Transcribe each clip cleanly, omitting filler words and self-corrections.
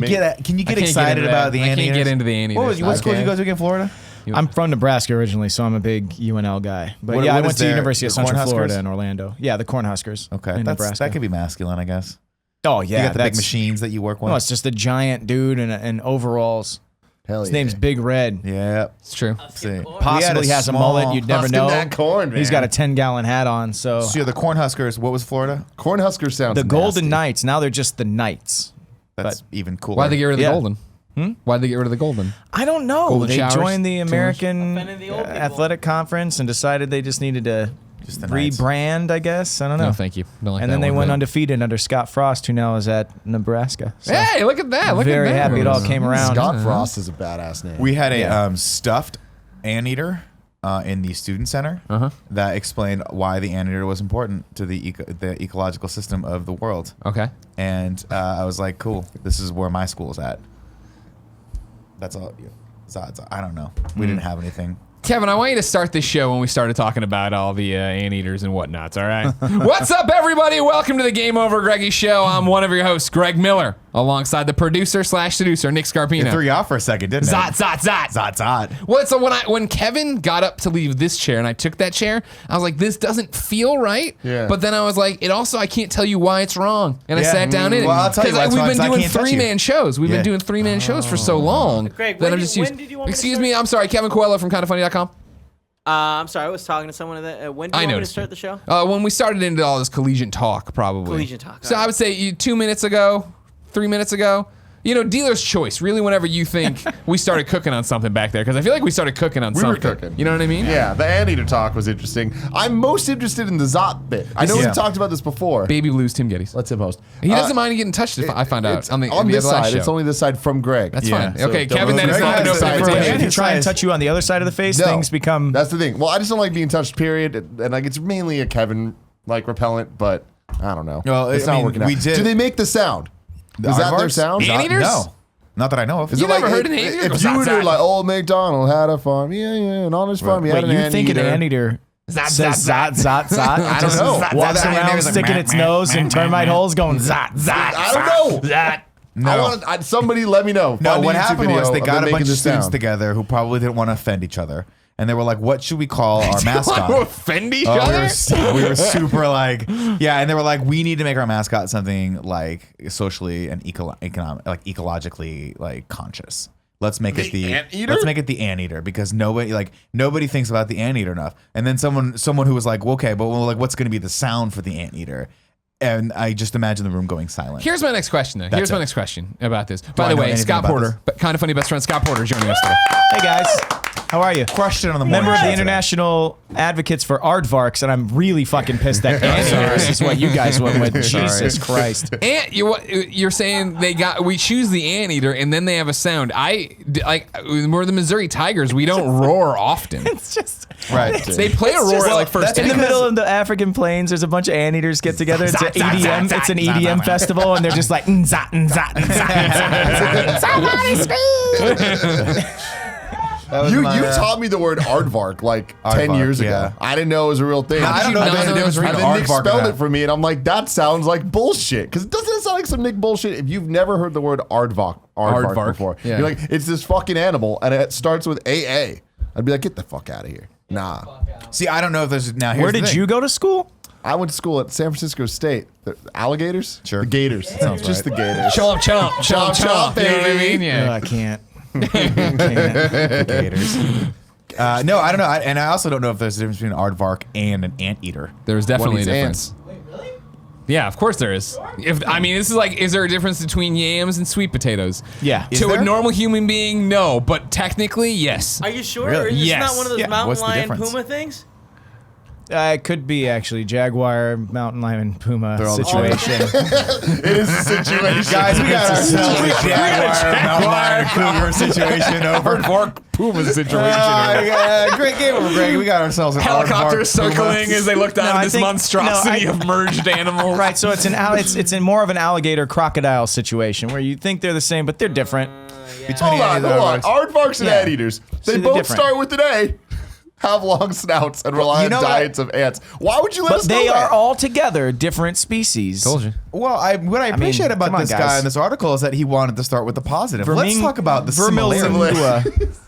get excited about the anteaters? I can't get into the anteaters. What school did you go to again, Florida? I'm from Nebraska originally, so I'm a big UNL guy. But I went to University of Central Florida in Orlando. Yeah, the Cornhuskers. Okay, that could be masculine, I guess. Oh yeah, you got the big machines that you work with. No, it's just a giant dude in overalls. Hell His name's Big Red. Yeah, it's true. Possibly has a mullet. You'd never know. That corn, man. He's got a 10-gallon hat on. So the Cornhuskers. What was Florida? Cornhuskers sounds. The Golden Knights. Now they're just the Knights. That's even cooler. Why'd they get rid of the Golden? Why'd they get rid of the Golden? I don't know. Golden they showers? joined the American Athletic Conference and decided they just needed to rebrand, I guess. I don't know. No, thank you. Don't like and that then they one went bit. undefeated under Scott Frost, who now is at Nebraska. So Hey, look at that. Look very at that. happy it all came around. Scott Frost is a badass name. We had a stuffed anteater in the student center that explained why the anteater was important to the ecological system of the world. Okay. And I was like, cool, this is where my school's at. That's all. I don't know. We didn't have anything. Kevin, I want you to start this show when we started talking about all the anteaters and whatnots, all right? What's up, everybody? Welcome to the Game Over Greggy Show. I'm one of your hosts, Greg Miller, alongside the producer/seducer, Nick Scarpino. It threw you off for a second, didn't it? Zot. Well, so when Kevin got up to leave this chair and I took that chair, I was like, this doesn't feel right. Yeah. But then I was like, I can't tell you why it's wrong. And I sat down in it. Well, I'll tell you why it's wrong, we've 'cause I been doing can't touch you. three-man shows. We've been doing three-man shows for so long. Greg, that when I'm did- just when used. did you want me to Excuse start? me, I'm sorry, Kevin Coelho from KindaFunny.com. I'm sorry, I was talking to someone. When do you want me to noticed start the show? When we started into all this collegiate talk, probably. Collegiate talk, So all I would say 2 minutes ago, 3 minutes ago. Dealer's choice. Really, whenever you think we started cooking on something back there, because I feel like we started cooking on something. We were cooking. You know what I mean? Yeah, the anteater talk was interesting. I'm most interested in the Zot bit. I know we've talked about this before. Baby Blues, Tim Gettys. Let's him host. He doesn't mind getting touched. I found out It's on the this other last side. show. It's only this side from Greg. That's fine. So Okay, don't Kevin, then Greg it's not has an the side open from invitation. If him. you try and touch you on the other side of the face, No, things become. That's the thing. Well, I just don't like being touched, period. And like it's mainly a Kevin repellent, but I don't know. Well, it's I not mean, working out. we did- Do they make the sound? Is that their aardvarks? sound? Anteaters? No. Not that I know of. Is You it like never heard an anteater go if you zot, were zot? like, old MacDonald had a farm, and on his farm he had Wait, an you think an anteater Zot, says zot, zot, zot, zot? I don't know. Walks Zot, zot, around zot, sticking zot, its zot, nose in termite holes going zot, zot. I don't know. Zot. No. Somebody let me know. No, Find what YouTube happened video was they of got them a bunch making of this students sound. together who probably didn't want to offend each other. And they were like, what should we call our mascot? Want to offend each Oh, other? we were super like, yeah, and they were like, we need to make our mascot something like socially and ecologically like conscious. Let's make it the anteater? Let's make it the anteater because nobody thinks about the anteater enough. And then someone who was like, well, okay, but what's going to be the sound for the anteater? And I just imagine the room going silent. Here's my next question, though. Here's my next question about this. By I the know way, anything Scott about Porter, kind of funny best friend Scott Porter joining us today. Hey guys, how are you? Question on the morning Member of show the today. International Advocates for Aardvarks, and I'm really fucking pissed that anteaters is what you guys went with. Jesus Christ. You're saying we choose the anteater and then they have a sound. We're the Missouri Tigers. We don't roar often. It's just Right. They play a roar at like first. in the middle of the African plains. There's a bunch of anteaters get together. It's an EDM. It's an EDM festival, and they're just like nzat nzat nzat. Somebody scream! You taught me the word aardvark like 10 Aardvark, years ago. yeah. I didn't know it was a real thing. I don't know not if there's a know difference it was between And then Nick aardvark and spelled that. it for me, and I'm like, that sounds like bullshit. Because doesn't it sound like some Nick bullshit? If you've never heard the word aardvark before, Yeah. you're like, it's this fucking animal, and it starts with AA. I'd be like, get the fuck out of here. Nah. See, I don't know if there's now. Where did you go to school? I went to school at San Francisco State. The alligators? Sure. The gators. sounds Just right. the gators. Chomp, chomp, chomp, chomp. You know what I mean? No, Yeah. I can't. Gators. No, I don't know. And I also don't know if there's a difference between an aardvark and an anteater. There's definitely a eats difference. Yeah, of course there is. This is like, is there a difference between yams and sweet potatoes? Yeah. Is To there? a normal human being, no. But technically, yes. Are you sure? Really? Or is this Yes. not one of those Yeah. mountain What's the lion difference? puma things? It could be actually Jaguar, mountain lion, puma They're all the situation. It is a situation. Guys, we got ourselves a Jaguar, mountain lion, cougar situation over. Aardvark puma situation. Great game over, Greg. We got ourselves an Helicopters aardvark, circling puma. as they look down No, at I this think- monstrosity no, of merged animals. Right, so it's it's in more of an alligator crocodile situation where you think they're the same, but they're different. Between Hold on. the aardvarks. Aardvarks and Yeah. anteaters. They See, they're both different. start with an A. have long snouts and rely on diets of ants. Why would you let us know They that? are all together different species. Told you. Well, what I appreciate about come on, this guys. guy in this article is that he wanted to start with the positive. Let's talk about the similarities.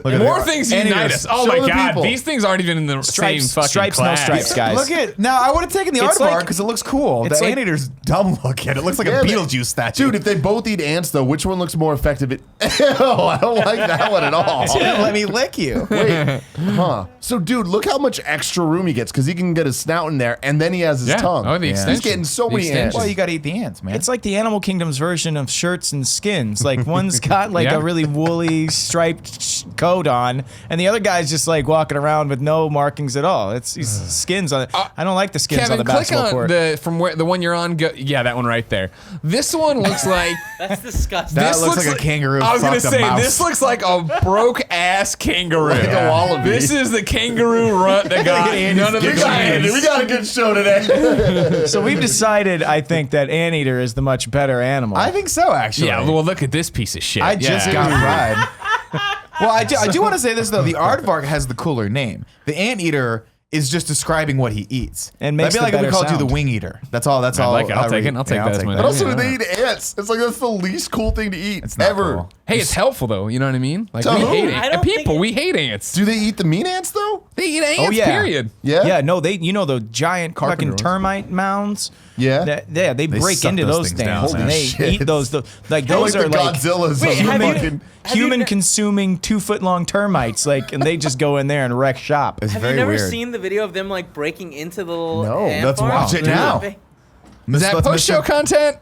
Look at More that. things Anteaters. unite us. Oh Show my the god, people. these things aren't even in the same fucking stripes, no class. stripes, guys. Look at now. I would have taken the It's aardvark like- because it looks cool. The it's like- anteater's dumb looking. It looks like Yeah, a but- Beetlejuice statue. Dude, if they both eat ants, though, which one looks more effective? Ew, I don't like that one at all. let me lick you. Wait, huh? So, dude, look how much extra room he gets because he can get his snout in there, and then he has his Yeah. tongue. Oh, the Yeah. extension. He's getting so The many ants. extension. Well, you got to eat the ants, man. It's like the Animal Kingdom's version of shirts and skins. Like one's got like Yeah. a really woolly striped coat on, and the other guy's just like walking around with no markings at all. It's these skins on it. I don't like the skins Kevin, on the click basketball on court. the one you're on. Yeah, that one right there. This one looks like That's disgusting. That this looks like a kangaroo I was gonna fucked a say mouse. this looks like a broke ass kangaroo. Like a wallaby. This is the kangaroo runt that got none of the genes. We got a good show today. So we've decided, I think, that anteater is the much better animal. I think so, actually. Yeah, well, look at this piece of shit. I just Yeah. got pride. Well, I do want to say this though. The aardvark has the cooler name. The anteater is just describing what he eats. And makes That'd be like the if we better called you the sound. wing eater. That's all. That's all. like it. I'll take it. I'll take that as my But also, Yeah. they eat ants. It's like that's the least cool thing to eat It's not ever. cool. Hey, it's helpful though. You know what I mean? Like To we who? hate I ants. don't People, think we hate ants. Do they eat the mean ants though? They eat ants. yeah. Period. Yeah. Yeah, no, they, the giant fucking Carpenter. termite mounds. Yeah. They break suck into those those things down, things and man. they Shit. eat those. Like They're those like are the like Godzillas Wait, of have you- fucking. human consuming 2-foot-long termites. Like, and they just go in there and wreck shop. It's Have very you never weird. seen the video of them like breaking into the little No, ant let's farm? watch it now. Is that post show content?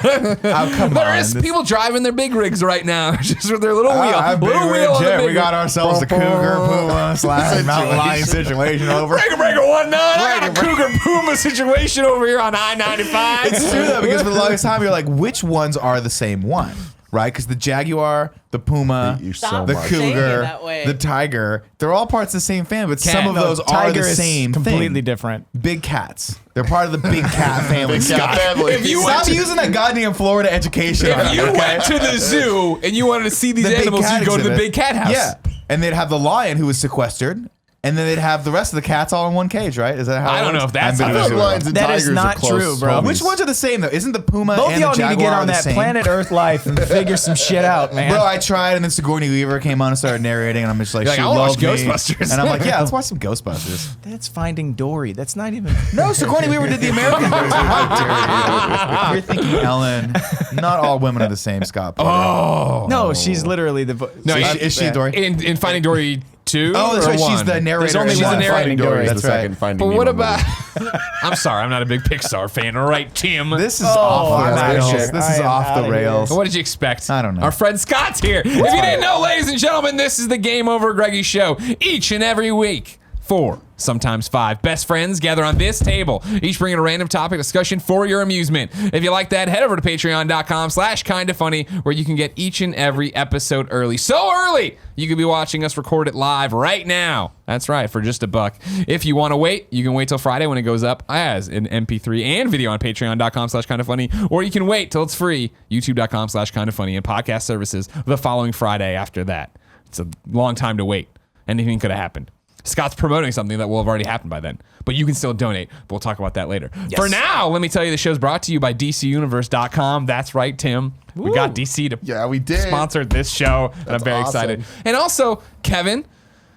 Oh, come There on. is This- people driving their big rigs right now, just with their little wheel. I've been Little wheel on the legit. big We got ourselves a cougar puma slash mountain lion situation over. Breaker 19. I got a cougar puma situation over here on I-95. It's true though, because for the longest time you're like, which ones are the same one, right? Because the jaguar, the puma, They eat you so Stop the much. saying it cougar, that way. the tiger, they're all parts of the same family, but Cat. some of No, those are Tiger the is same completely thing. different. Big cats. They're part of the big cat family. Big cat Scott. family. If you Stop went to- using that goddamn Florida education. on If it, you okay? went to the zoo and you wanted to see these The big animals, cat you'd go to the exhibit. big cat house. Yeah, and they'd have the lion who was sequestered, and then they'd have the rest of the cats all in one cage, right? Is that how? I it don't works? know if that's I'm how been it to Those the zoo. lions and That is tigers not are close true, bro. homies. Which ones are the same though? Isn't the puma Both and y'all the need to jaguar get on the that same? planet Earth life and figure some shit out, man. Bro, I tried, and then Sigourney Weaver came on and started narrating, and I'm just like, You're she like, I wanna loved watch me. Ghostbusters. And I'm like, yeah, let's watch some Ghostbusters. That's Finding Dory. That's not even. No, Sigourney Weaver did the American version. How dare you? You're thinking Ellen. Not all women are the same, Scott. Oh. No, she's literally the. No, Is she Dory? In Finding Dory 2 Oh, that's or right. 1? She's the narrator. There's only She's one the narrator. Finding Dory. That's the right. second Finding But what Nemo about... movie. I'm sorry, I'm not a big Pixar fan. All right, Tim. This is off I'm the outta rails. here. This I is am off the outta rails. What did you expect? I don't know. Our friend Scott's here. If you didn't know, ladies and gentlemen, this is the Game Over Greggy show. Each and every week, 4, sometimes 5 best friends gather on this table, each bringing a random topic discussion for your amusement. If you like that, head over to patreon.com/kindafunny, where you can get each and every episode early. So early, you could be watching us record it live right now. That's right, for just $1. If you want to wait, you can wait till Friday when it goes up as an MP3 and video on patreon.com/kindafunny, or you can wait till it's free, youtube.com/kindafunny, and podcast services the following Friday after that. It's a long time to wait. Anything could have happened. Scott's promoting something that will have already happened by then, but you can still donate. But we'll talk about that later. For now, let me tell you the show's brought to you by DCUniverse.com. That's right, Tim. We got DC to Yeah, we did. sponsor this show, and I'm That's very awesome. excited. And also, Kevin,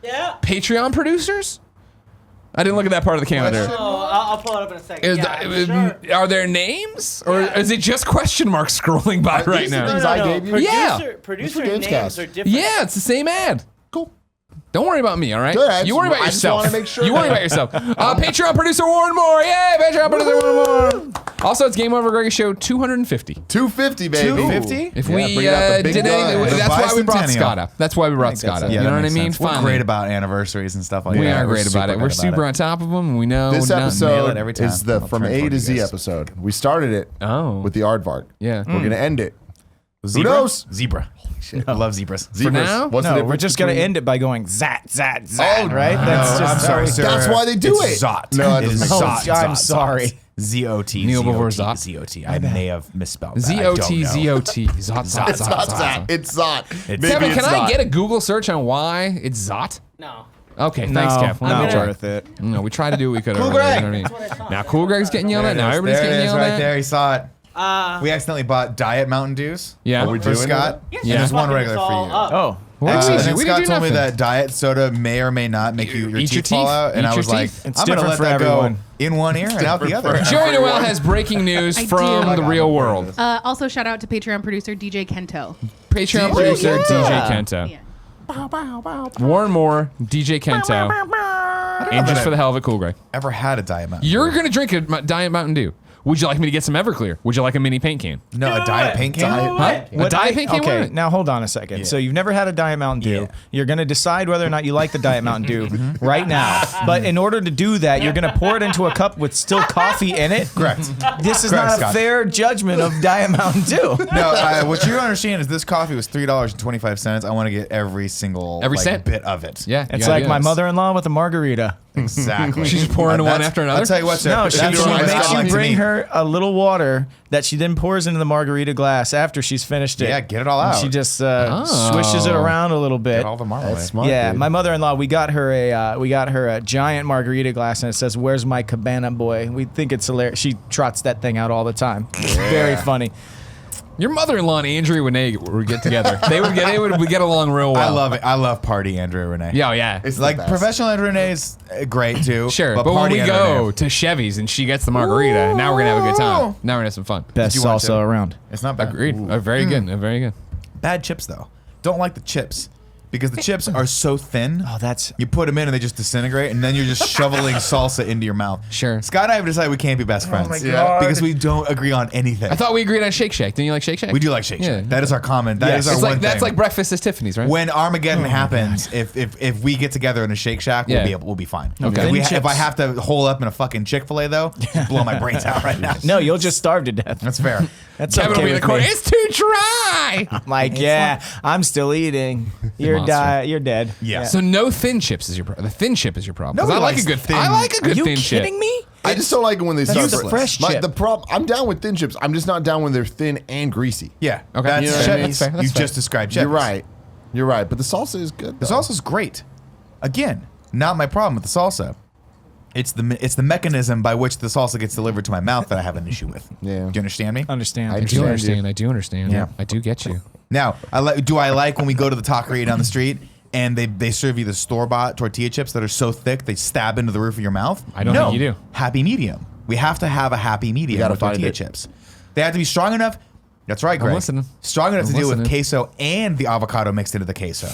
Yeah. Patreon producers? I didn't look at that part of the calendar. Oh, I'll pull it up in a second. Sure. Are there names, or Yeah. is it just question marks scrolling by right these now? things I gave you? Yeah. Producer These are names Gamescast. are different. Yeah, it's the same ad. Cool. Don't worry about me, all right? Good, You worry about I just yourself. wanna make sure You worry that- about yourself. Patreon producer Warren Moore. Yay, Patreon producer Warren Moore. Also, it's Game Over Greggy Show 250. 250, baby. 250? If Yeah, we bring out the big did anything, guns. that's why we brought bicentennial. Scott up. That's why we brought Scott up. Yeah, You know that what I makes mean? sense. We're Finally. great about anniversaries and stuff like We that. are great about it. We're super on top of them. We know. This not- Nail episode it every time. is the I'll From try A for to you Z guys. episode. We started it Oh. with the aardvark. Yeah. We're going to end it. Zebra? Who knows? Zebra. I love zebras. Zebras. now? What's the No, we're difference just gonna between- end it by going zat zat zat. Oh, right? No, That's just I'm sorry, sir. That's why they do It's it. Zot. No, that It is doesn't make Zot. sense. I'm Zot, sorry. Zot. Z-O-T. Kneel before Z-O-T, Zot. Z-O-T. I may have misspelled that. Z-O-T, I don't know. Z-O-T. Zot, zot, It's zot, not zot, Zot. zot. It's Zot. Maybe Kevin, it's can I not. get a Google search on why it's Zot? No. Okay, No, thanks, Kev. We'll not try. worth it. No, we tried to do what we could. Cool earlier, Greg. you know what That's what I I mean? thought. Now, Cool Greg's getting yelled at. Now everybody's There it getting is, yelled right at. there. He saw it. We accidentally bought Diet Mountain Dews. Yeah. Are we For doing Scott. Yes, Yeah. And there's one fucking regular us for all you. up. Oh. What And did we do? then We Scott didn't do told me nothing. that diet soda may or may not make you your Eat your teeth fall teeth. out, and Eat I your was like, teeth. It's I'm gonna different let for that everyone. go in one ear and out the other. Joey Noel has breaking news I from do. the real world. Also, shout out to Patreon producer DJ Kento. Patreon DJ producer DJ Yeah. Kento. Yeah. Warren Moore, DJ Kento, and just for the hell of it, Cool Greg. Ever had a Diet Mountain? You're Dew? gonna drink a Diet Mountain Dew. Would you like me to get some Everclear? Would you like a mini paint can? No, a Diet Pink can. Huh? A Diet paint can? Okay, What? now hold on a second. Yeah. So you've never had a Diet Mountain Dew. Yeah. You're going to decide whether or not you like the Diet Mountain Dew right now. But in order to do that, you're going to pour it into a cup with still coffee in it. Correct. This is Correct, not a Scott. fair judgment of Diet Mountain Dew. No, what you don't understand is this coffee was $3.25. I want to get every single Cent. bit of it. Yeah, you It's gotta like do my this. mother-in-law with a margarita. Exactly. She's just pouring one That's- after another? I'll tell you what, sir. No, she that's what makes Scott you liked to bring me. her a little water that she then pours into the margarita glass after she's finished it. Yeah, get it all And out. she just swishes it around a little bit. Get all the marmalade. That's smart. Yeah, dude. my mother-in-law, we got her a giant margarita glass, and it says, "Where's my cabana boy?" We think it's hilarious. She trots that thing out all the time. It's very funny. Your mother-in-law and Andrea Renee would get together. They would get along real well. I love it. I love Party Andrea Renee. Yeah, oh, yeah. It's Like the best. professional Andrea Renee's great too. Sure, but when Party we Andrea go Renee- to Chevy's and she gets the margarita, now we're gonna have a good time. Ooh. Now we're gonna have some fun. Best you want salsa to? around. it's not bad. Agreed. Ooh. Very good. Very good. Bad chips though. Don't like the chips because the chips are so thin. Oh, that's You put them in and they just disintegrate, and then you're just shoveling salsa into your mouth. Sure. Scott and I have decided we can't be best friends. my God. Because we don't agree on anything. I thought we agreed on Shake Shack. Didn't you like Shake Shack? we do like Shake Shack. Yeah. That is our common. That Yes. is our It's one like that's thing. like breakfast at Tiffany's, right? When Armageddon happens, if we get together in a Shake Shack, Yeah. we'll be fine. Okay. If I have to hole up in a fucking Chick-fil-A though, just blow my brains out right now. no. You'll just starve to death. That's fair. That's Kevin okay will be in the with corner. me. It's too dry. Like, yeah, I'm still eating. You're Monster. You're dead. Yeah. So no thin chips is your problem. The thin chip is your problem. 'Cause Nobody I like a likes good thin- I like a Are good you thin chip. kidding me? I just don't like it when they start. useless. Fresh chip. The problem. I'm down with thin chips. I'm just not down when they're thin and greasy. Yeah. Okay. That's You know what I mean? Chevy's. That's fair, that's You fair. just described Chevy's. You're right. You're right. But the salsa is good. The though. salsa's great. Again, not my problem with the salsa. It's the mechanism by which the salsa gets delivered to my mouth that I have an issue with. Yeah. Do you understand me? Understand. I do understand understand. I do understand. Yeah. I do get you. Now, do I like when we go to the taqueria down the street and they serve you the store-bought tortilla chips that are so thick they stab into the roof of your mouth? I don't No. think you do. Happy medium. We have to have a happy medium gotta with find tortilla it. chips. They have to be strong enough. That's right, Greg. listening. Strong enough I'm to deal with listening. queso and the avocado mixed into the queso.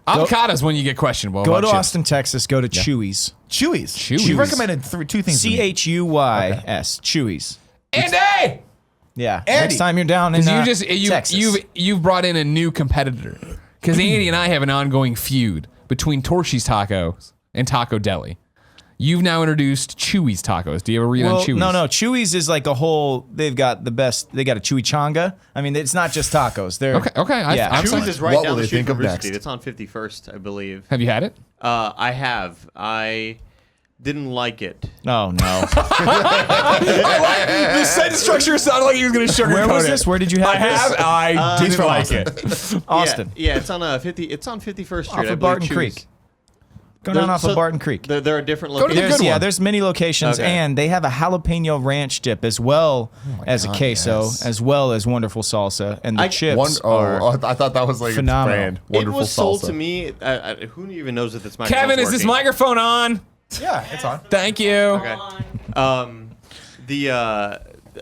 Avocados when you get questionable. Go about to chips. Austin, Texas. Go to Chewy's. Chewy's. Chewy's. You recommended two things. to me. CHUYS. Chewy's. Andy! Yeah. Andy. Next time you're down in Because Texas. you've brought in a new competitor. Because Andy and I have an ongoing feud between Torchy's Tacos and Taco Deli. You've now introduced Chewy's Tacos. Do you have a read on Chewy's? No. Chewy's is like a whole. They've got the best. They got a Chewy-changa. I mean, it's not just tacos. They're Okay. Yeah. I'm Chewy's sorry. Chewy's is right What down will the they street think from of River next? Street. It's on 51st, I believe. Have you had it? I have. I didn't like it. Oh no. The sentence structure sounded like he was going to sugarcoat Where was this? Where did you have this? I He's didn't from like Austin. it. Austin. Yeah, it's on 51st Street. Off I of believe Barton Chewy's. Creek. Go down off of Barton Creek. There are different Go to the locations. good one. There's many locations, Okay. and they have a jalapeno ranch dip as well as a queso, yes. as well as wonderful salsa, and the chips I thought that was like phenomenal. a brand. It Wonderful was sold salsa. to me. Who even knows if this microphone's Kevin, is this working? microphone on? Yeah, it's on. Thank you. Okay.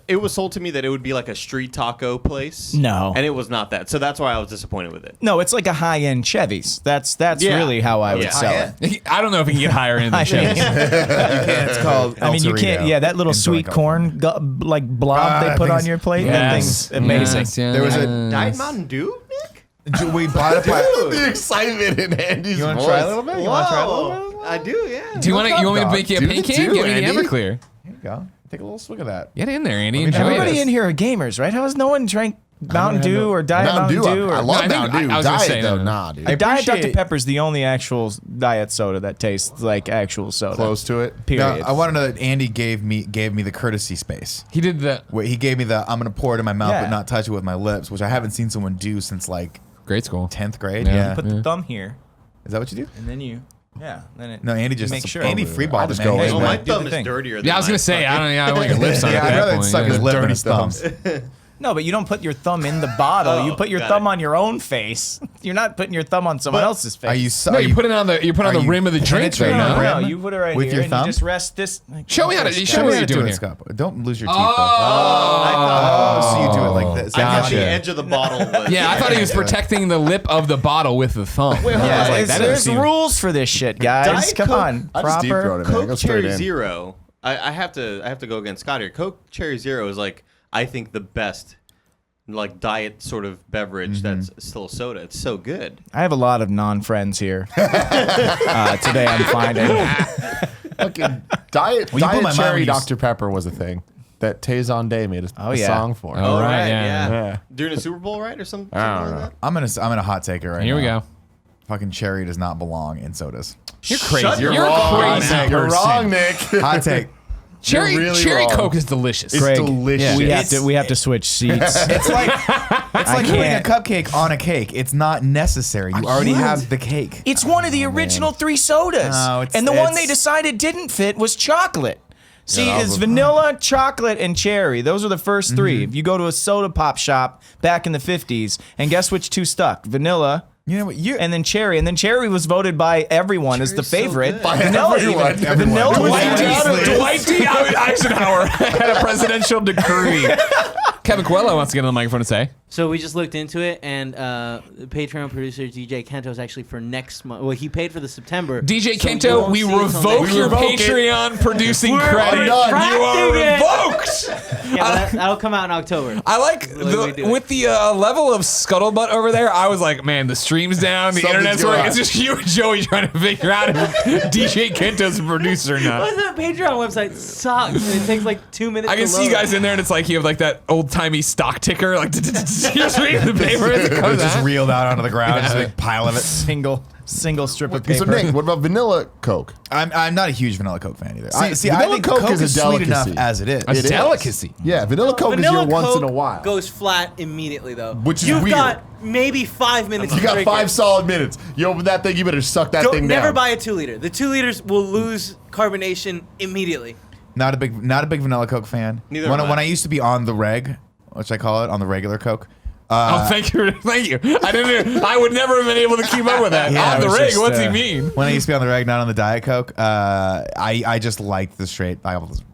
It was sold to me that it would be like a street taco place. No. And it was not that. So that's why I was disappointed with it. No, it's like a high-end Chevy's. That's Yeah. really how I would Yeah. sell it. I don't know if he can get higher in the show. It's called. I mean, you can't. Yeah, that little sweet corn like blob they put on your plate. That thing's amazing. Yes, There was a- Diet Mountain Dew, Nick? We bought a pie. The excitement in Andy's You want to voice. try a little bit? You want to try a little bit? Whoa. I do, yeah. Do you want me to make you a Do pink the can? two, Give me the Andy. Everclear. Here you go. Take a little swig of that. Get in there, Andy. me Enjoy know. Everybody this. in here are gamers, right? How has no one drank Mountain Dew or Diet Mountain Dew? I Or love No, I think- Mountain Dew. I was gonna Diet say, though, no. nah, dude. I Diet Dr. appreciate- Pepper's the only actual diet soda that tastes like actual soda. Close to it. Period. No, I want to know that Andy gave me the courtesy space. He did the Wait, he gave me the I'm gonna pour it in my mouth Yeah. but not touch it with my lips, which I haven't seen someone do since like grade school. 10th grade. Yeah. Yeah. Put the thumb here, Is that what you do? and then you. Yeah. Then it, No, Andy just make sure. Andy freeballed just it, go man. in. Oh, my do the thumb is thing. dirtier than Yeah, I was mine. gonna say I don't want your lips on it Yeah, at I'd that rather point. suck his Yeah. lip in Dirty his thumbs. No, but you don't put your thumb in the bottle. Oh, you put your got thumb it. on your own face. You're not putting your thumb on someone else's face. Are you? No, you put it on the are the you rim of the drink. Though, penetrating no? the No, rim? you put it right With here your and thumb? you just rest this. Show me how to. Show Show me me how how to to do do it it, here. Scott. Don't lose your teeth. Oh. So you do it like this. I thought Gotcha. the edge of the bottle was. Yeah, I thought he was protecting the lip of the bottle with the thumb. I was Yeah, like, that doesn't there's seem- rules for this shit, guys. Diet Come Coke- on, I just deep throat proper. it, man. Go Coke straight Cherry in. Zero. I have to go against Scott here. Coke Cherry Zero is like I think the best like diet sort of beverage that's still soda. It's so good. I have a lot of non-friends here. Today I'm finding. Fucking diet Well, you put my mind cherry when you Dr. Pepper was a thing that Tay Zonday made a yeah. song for. Oh, right, yeah. Yeah. During a Super Bowl, right, or something I like don't know. that. I'm gonna hot take it right Here we now. go. Fucking cherry does not belong in sodas. You're crazy. Shut You're your crazy. mouth. You're wrong, Nick. Hot take. Cherry You're really cherry wrong. Coke is delicious. It's Greg, delicious. we have to switch seats. It's like putting a can't. cupcake on a cake. It's not necessary. You already have the cake. It's one of the original three sodas. No, it's- and the one it's- they decided didn't fit was chocolate. See, Yeah, it's vanilla, chocolate, and cherry. Those are the first three. If you go to a soda pop shop back in the 50s, and guess which two stuck? Vanilla. You know what? And then cherry was voted by everyone as the Cherry's so favorite. good. By Vanilla everyone. even. Everyone. Vanilla was Dwight D. unanimous. Dwight D. Eisenhower had a presidential decree. Kevin Coelho wants to get on the microphone and say. So we just looked into it, and the Patreon producer DJ Kento is actually for next month. Well, he paid for the September. DJ so you Kento, won't we see it till revoke next your month. Patreon producing We're credit. You retracting are it. revoked. Yeah, but that'll come out in October. I like the way we do it. with the level of scuttlebutt over there. I was like, man, the stream's down, the Something's internet's going working. on. It's just you and Joey trying to figure out if DJ Kento's a producer or not. What's that Patreon website sucks, and it takes like 2 minutes. I can to see you load. guys in there, and it's like you have like that old timey stock ticker, like you're just reading the paper as it comes just out. reeled out onto the ground, just a big pile of it. Single strip of Okay, so paper. Nick, what about vanilla Coke? I'm not a huge vanilla Coke fan either. I vanilla think Coke Coke is a is sweet enough delicacy. as it is. A It is. delicacy. Yeah, vanilla Coke Vanilla is your once Coke in a while. goes flat immediately though. Which is You've weird. got maybe 5 minutes. You to got drink 5 it. solid minutes. You open that thing, you better suck that thing Never down. buy a 2 liter. The 2 liters will lose carbonation immediately. Not a big vanilla Coke fan. Neither when am I. when I used to be on the reg, which I call it, on the regular Coke. Oh, thank you. I would never have been able to keep up with that. Yeah, On it the was rig, just, what's he mean? When I used to be on the reg, not on the Diet Coke, I just liked the straight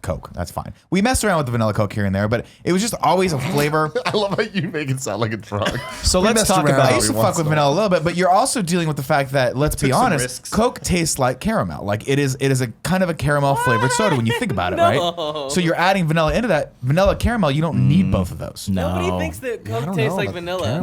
Coke. That's fine. We messed around with the vanilla Coke here and there, but it was just always a flavor. I love how you make it sound like a drug. So We let's messed talk around about- I used to every fuck once with in a vanilla a little bit, but you're also dealing with the fact that, let's be some honest, risks. Coke tastes like caramel. Like it is a kind of a caramel flavored soda when you think about it, right? No. So you're adding vanilla into that. Vanilla caramel, you don't need both of those. Nobody thinks that Coke don't tastes know like about vanilla.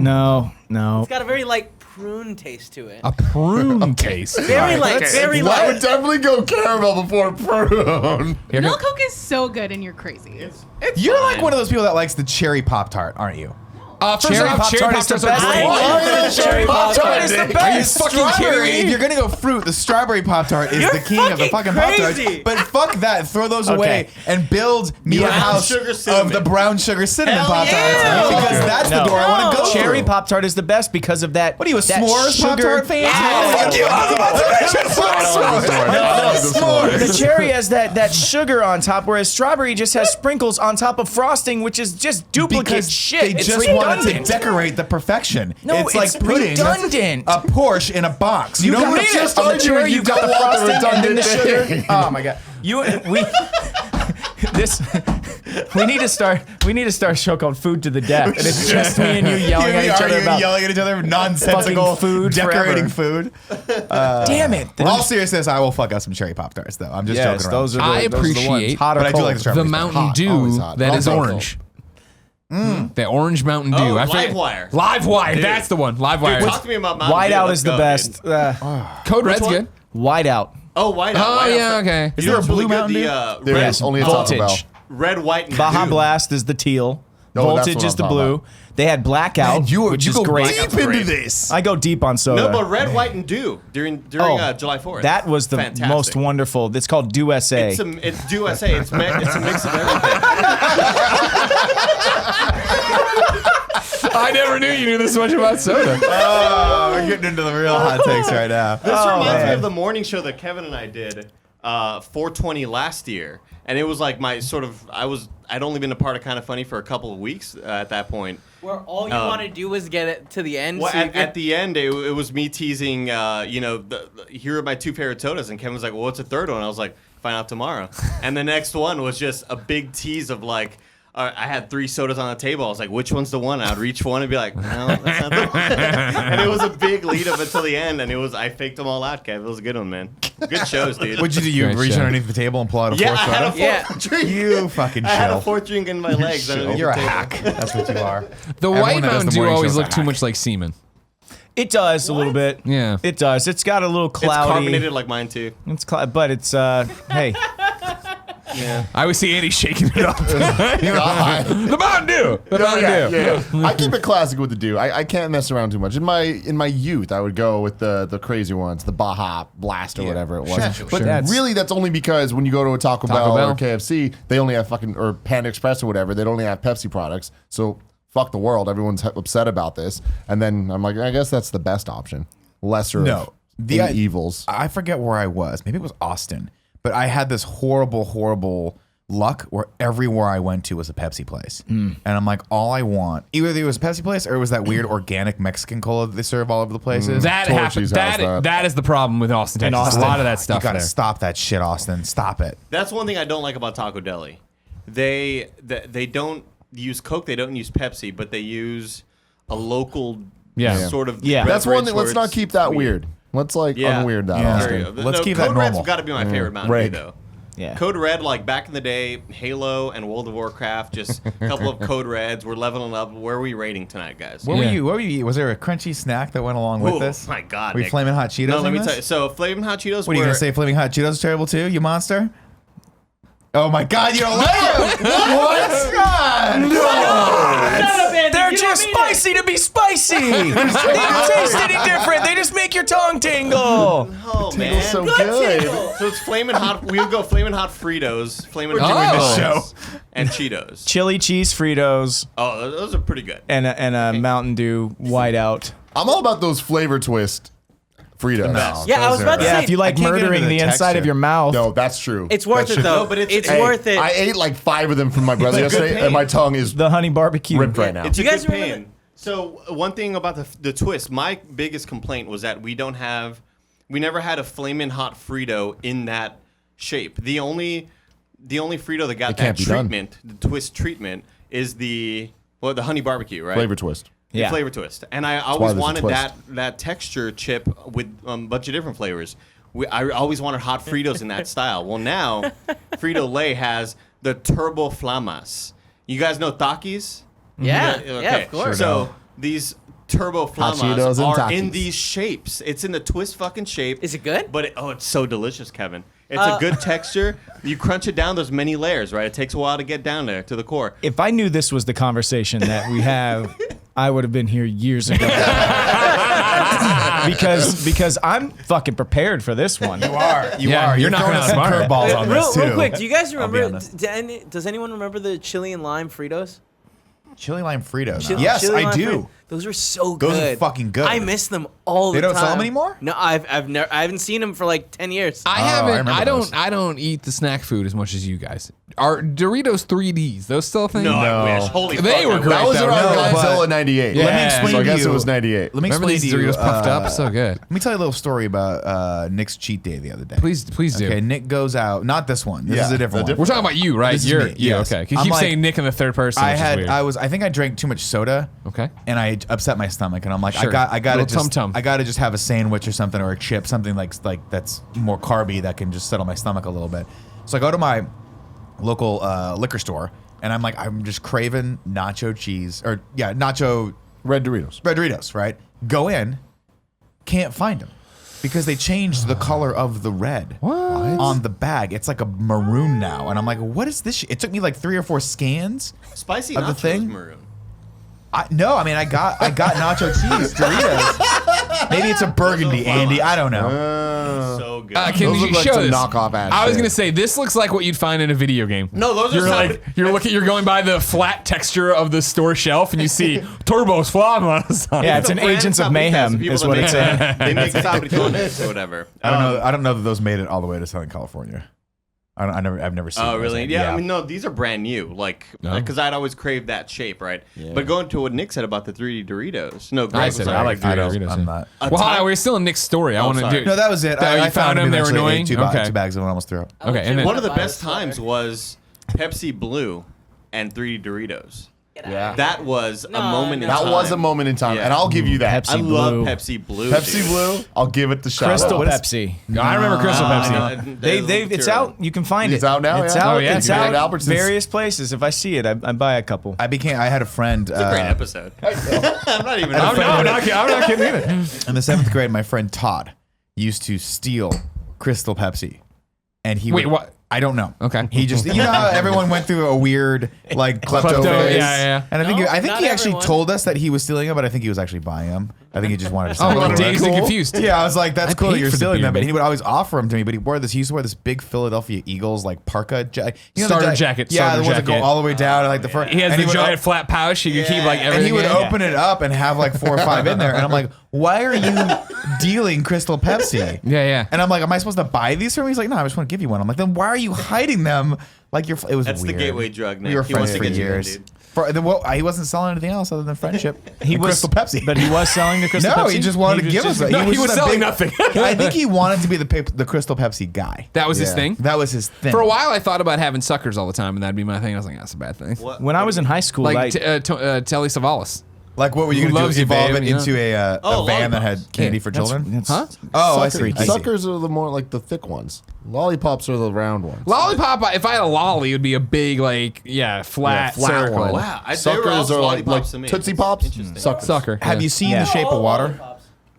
No. It's got a very light prune taste to it. A prune taste. Very light, very I light. would definitely go caramel before prune. Vanilla Coke is so good and you're crazy. You're like one of those people that likes the cherry Pop-Tart, aren't you? First Cherry off, Pop-Tart is the Pop-Tarts are best. great. I love cherry Pop-Tart. is the Are you best. fucking kidding me? If you're gonna go fruit, the strawberry Pop-Tart is You're the king of the fucking fucking Pop-Tarts. crazy. But fuck that. Throw those away and build me a Brown house sugar of cinnamon. the brown sugar cinnamon Hell Pop-Tarts. yeah. Because that's the door I want to go Cherry through. Pop-Tart is the best because of that. What are you, a that s'mores sugar- Pop-Tart fan? Yeah. Fuck you. I was about to mention s'mores. The cherry has that sugar on top, whereas strawberry just has sprinkles on top of frosting, which is just duplicate Because shit. they It's just wanted to redundant. decorate the perfection. No, it's like it's putting redundant. a Porsche in a box. You, You don't got need it. it. On the cherry, you got the frosting and then the sugar. thing. Oh my god. We need to start a show called Food to the Death, and it's just me and you yelling at each other about yelling at each other, nonsensical fucking food decorating forever. food. damn it. In all seriousness, I will fuck up some cherry Pop Tarts though. I'm just joking around. those are the, I those are the ones. appreciate Hot or but I do cold. like the The strawberries. Mountain Hot, Dew always hot. that is Also orange. The orange Mountain Dew. Oh, I forget- Livewire. Livewire. Dude. That's the one. Livewire. Dude, talk to me about Mountain Dew. Whiteout Let's is the go, best. dude. Code Red's one? good. Whiteout. Oh, Whiteout. Oh, Whiteout's yeah, the- okay. Is You there know a what's blue really good? Mountain Dew? The There is only a Taco Bell. Voltage. red, white, and Baja blue. Blast is the teal. No, that's Voltage what is I'm the talking blue. about. They had Blackout, which is go great. deep Blackout's into great. this. I go deep on soda. No, but red, white, and Dew during July 4th. That was the Fantastic. most wonderful. It's called Dew SA. It's Dew SA. It's a mix of everything. I never knew you knew this much about soda. Oh, getting into the real hot takes right now. This reminds me of the morning show that Kevin and I did, 420 last year, and it was like my sort of I'd only been a part of Kind of Funny for a couple of weeks at that point. Where all you want to do was get it to the end. Well, so at the end, it was me teasing, here are my 2 favorite sodas, and Kevin was like, well, what's the third one? I was like, find out tomorrow. And the next one was just a big tease of like, I had 3 sodas on the table. I was like, which one's the one? I'd reach one and be like, no, that's not the one. And it was a big lead up until the end, and I faked them all out, Kev. It was a good one, man. Good shows, dude. What'd you do? You Great reach show. underneath the table and pull out a Yeah, fourth I had a soda? fourth drink. You fucking I had a chill. 4th drink in my legs. underneath You're the a table. hack. That's what you are. The Everyone White that does Mountain the Dew morning always show's look a too hack. much like semen. It does a little bit. Yeah. It does. It's got a little It's cloudy. carbonated like mine, too. But it's hey. Yeah. I always see Andy shaking it up. God. The Mountain Dew. The Mountain Dew. Yeah. I keep it classic with the Dew. I can't mess around too much. In my youth, I would go with the crazy ones, the Baja Blast or whatever it was. Sure, But sure. really, that's only because when you go to a Taco Bell Bell. or KFC, they only have or Panda Express or whatever. They'd only have Pepsi products. So fuck the world. Everyone's upset about this. And then I'm like, I guess that's the best option. Lesser of the evils. I forget where I was. Maybe it was Austin. But I had this horrible luck where everywhere I went to was a Pepsi place. And I'm like, all I want, either it was a Pepsi place or it was that weird organic Mexican cola that they serve all over the places. That happens. Torchies has That is the problem with Austin, Texas. Austin. A lot of that You stuff gotta there. stop that shit, Austin. Stop it. That's one thing I don't like about Taco Deli. They don't use Coke, they don't use Pepsi, but they use a local sort of Yeah. That's one beverage thing. where Let's not it's keep that weird. Let's unweird that. Yeah. There you Austin. go. Let's keep Code that Red's normal. got to be my favorite Mountain Right. Dew, though. Yeah. Code Red, like back in the day, Halo and World of Warcraft, just a couple of Code Reds. We're leveling up. Where are we rating tonight, guys? What Yeah. were you? What were you eating? Was there a crunchy snack that went along with Ooh, this? my God, Were you Nick. Flaming Hot Cheetos? No, let in me this? tell you. So, Flaming Hot Cheetos. What are you gonna say? Flaming Hot Cheetos are terrible too? You monster! Oh my God! You don't like them? What? God! They're just spicy to be spicy. They don't taste any different. They just make your tongue tingle. Oh man, so good. So it's Flaming Hot. We'll go Flaming Hot Fritos, Flaming doing Hot this Cheetos, and Cheetos. Chili cheese Fritos Oh, those are pretty good. and a Mountain Dew whiteout. I'm all about those flavor twist Fritos. Yeah, I was about to Yeah, say. if you like I can't get murdering into the the inside of texture. your mouth. No, that's true. It's worth That's it true. though. No, but it's- it's hey, worth it. I ate like 5 of them from my brother It's a good yesterday, pain. and my tongue is The honey barbecue. ripped right now. It's Do a you guys good remember pain. So one thing about the twist, my biggest complaint was that we never had a Flamin' Hot Frito in that shape. The only Frito that got It that can't be done. treatment, the twist treatment, is the honey barbecue, right? Flavor twist. The Yeah. flavor twist. And I why always there's a wanted twist. that texture chip with a bunch of different flavors. I always wanted hot Fritos in that style. Well, now Frito-Lay has the Turbo Flamas. You guys know Takis? yeah, Okay. yeah, of course. So these Turbo Cheetos Flamas and are in Takis. these shapes. It's in the twist fucking shape. Is it good? But it's so delicious, Kevin. It's a good texture. You crunch it down. There's many layers, right? It takes a while to get down there to the core. If I knew this was the conversation that we have, I would have been here years ago. because I'm fucking prepared for this one. You are. Yeah, you're knocking throwing out some smart. curveballs on this too. Real quick, do you guys I'll be remember? honest. Does anyone remember the chili and lime Fritos? Chili lime Fritos. Chili- Yes, chili I lime do. Fritos. Those are so good. Those are fucking good. I miss them all the They time. don't sell them anymore? No, I haven't seen them for like 10 years. I I haven't. remember I don't. those. I don't eat the snack food as much as you guys. Are Doritos 3Ds? Those still a thing? No, I wish. Holy They fuck, were I great. That was though. around No, Godzilla 98. Yeah. Let me explain So I to guess you. it was 98. Let me Remember explain these to you. Doritos puffed up? So good. Let me tell you a little story about Nick's cheat day the other day. Please do. Okay, Nick goes out. Not this one. This Yeah, is a different the one. We're talking about you, right? This is You're me, yeah. yes. Okay. You I'm keep like- saying Nick in the third person. Which is weird. I think I drank too much soda. Okay. And I upset my stomach, and I'm like, Sure. I gotta Little just, tum-tum. I gotta just have a sandwich or something, or a chip, something like that's more carby that can just settle my stomach a little bit. So I go to my local liquor store, and I'm just craving nacho cheese, nacho Red Doritos. red Doritos, right? Go in, can't find them because they changed the color of the red on the bag. It's like a maroon now, and I'm like, what is this? It took me like 3 or 4 scans. Spicy Of the nachos thing? maroon. I got nacho cheese Doritos. Maybe it's a burgundy, Andy. I don't know. So good. Can Those you look like show some this? knockoff ass I was shit. gonna say this looks like what you'd find in a video game. No, those are You're some- like you're going by the flat texture of the store shelf, and you see Turbo's Flawless. Yeah, it's an The brand Agents of Sabritas, Mayhem the people is that what make- it's saying. They make Sabritones or whatever. I don't know that those made it all the way to Southern California. I've never seen. Oh, those. really? Yeah, I mean, no, these are brand new. Like, No. because I'd always craved that shape, right? But going to what Nick said about the 3D Doritos. No, Greg I was said like, I like I don't. Doritos. I'm not. a Well, time- we're still in Nick's story. I Oh, want to sorry. do. No, that was it. You found them, they were eventually, annoying? ate Okay. 2 bags of them and almost threw up. Okay, and then one of the best times was Pepsi Blue and 3D Doritos. Yeah. That was a moment in That time. was a moment in time, Yeah. and I'll give you that. Pepsi I love Blue. Pepsi Blue. Pepsi dude. Blue, I'll give it the shot. Crystal What is- Pepsi. I remember Crystal Pepsi. know. It's out. You can find it. It's out now, It's yeah? out. Oh, yeah, It's you can out. get it at Albertsons. Various places. If I see it, I buy a couple. I had a friend. It's a great episode. I'm not even. I'm not kidding either. In the 7th grade, my friend Todd used to steal Crystal Pepsi, and he Wait, would, what? I don't know. Okay. He just, you know how everyone went through a weird like klepto Klepto, phase. yeah. And I think not he actually everyone. told us that he was stealing them, but I think he was actually buying them. I think he just wanted to. Oh, steal well, them. Dazed and Confused. Yeah, I was like, that's I cool. paid You're for the stealing beer, them, but man. he would always offer them to me. But he used to wear this big Philadelphia Eagles like parka jacket. Starter jacket, Yeah, starter the ones that go jacket. all the way down, like the front. He has and the would giant flat pouch. He can keep like everything. and he would in. open it up and have like 4 or 5 in there. And I'm like, why are you dealing Crystal Pepsi? Yeah. And I'm like, am I supposed to buy these from him? He's like, no, I just want to give you one. I'm like, then why are you hiding them? Like it was That's weird. the gateway drug. Nick. We were He wants friends to for get you in, years. dude. He wasn't selling anything else other than friendship. He and was Crystal Pepsi. but he was selling the Crystal no, Pepsi. he just wanted to give us. No, he was just a selling nothing. I think he wanted to be the Crystal Pepsi guy. That was his Yeah. thing. That was his thing. For a while, I thought about having suckers all the time, and that'd be my thing. I was like, that's a bad thing. What? When I was in high school, Like like Telly Savalas. Like, what were you Who going to loves do? you, Evolve babe, it you know? into a Oh, van that lollipops. had candy for children? Huh? Oh, I see. I see. Suckers are the more like the thick ones. Lollipops are the round ones. Lollipop, if I had a lolly, it would be a big, like, flat, Yeah, flat circle. one. Wow, they were Suckers also are like lollipops to me. Tootsie Pops. Interesting. Suckers. Sucker. Have you seen The Shape of Water?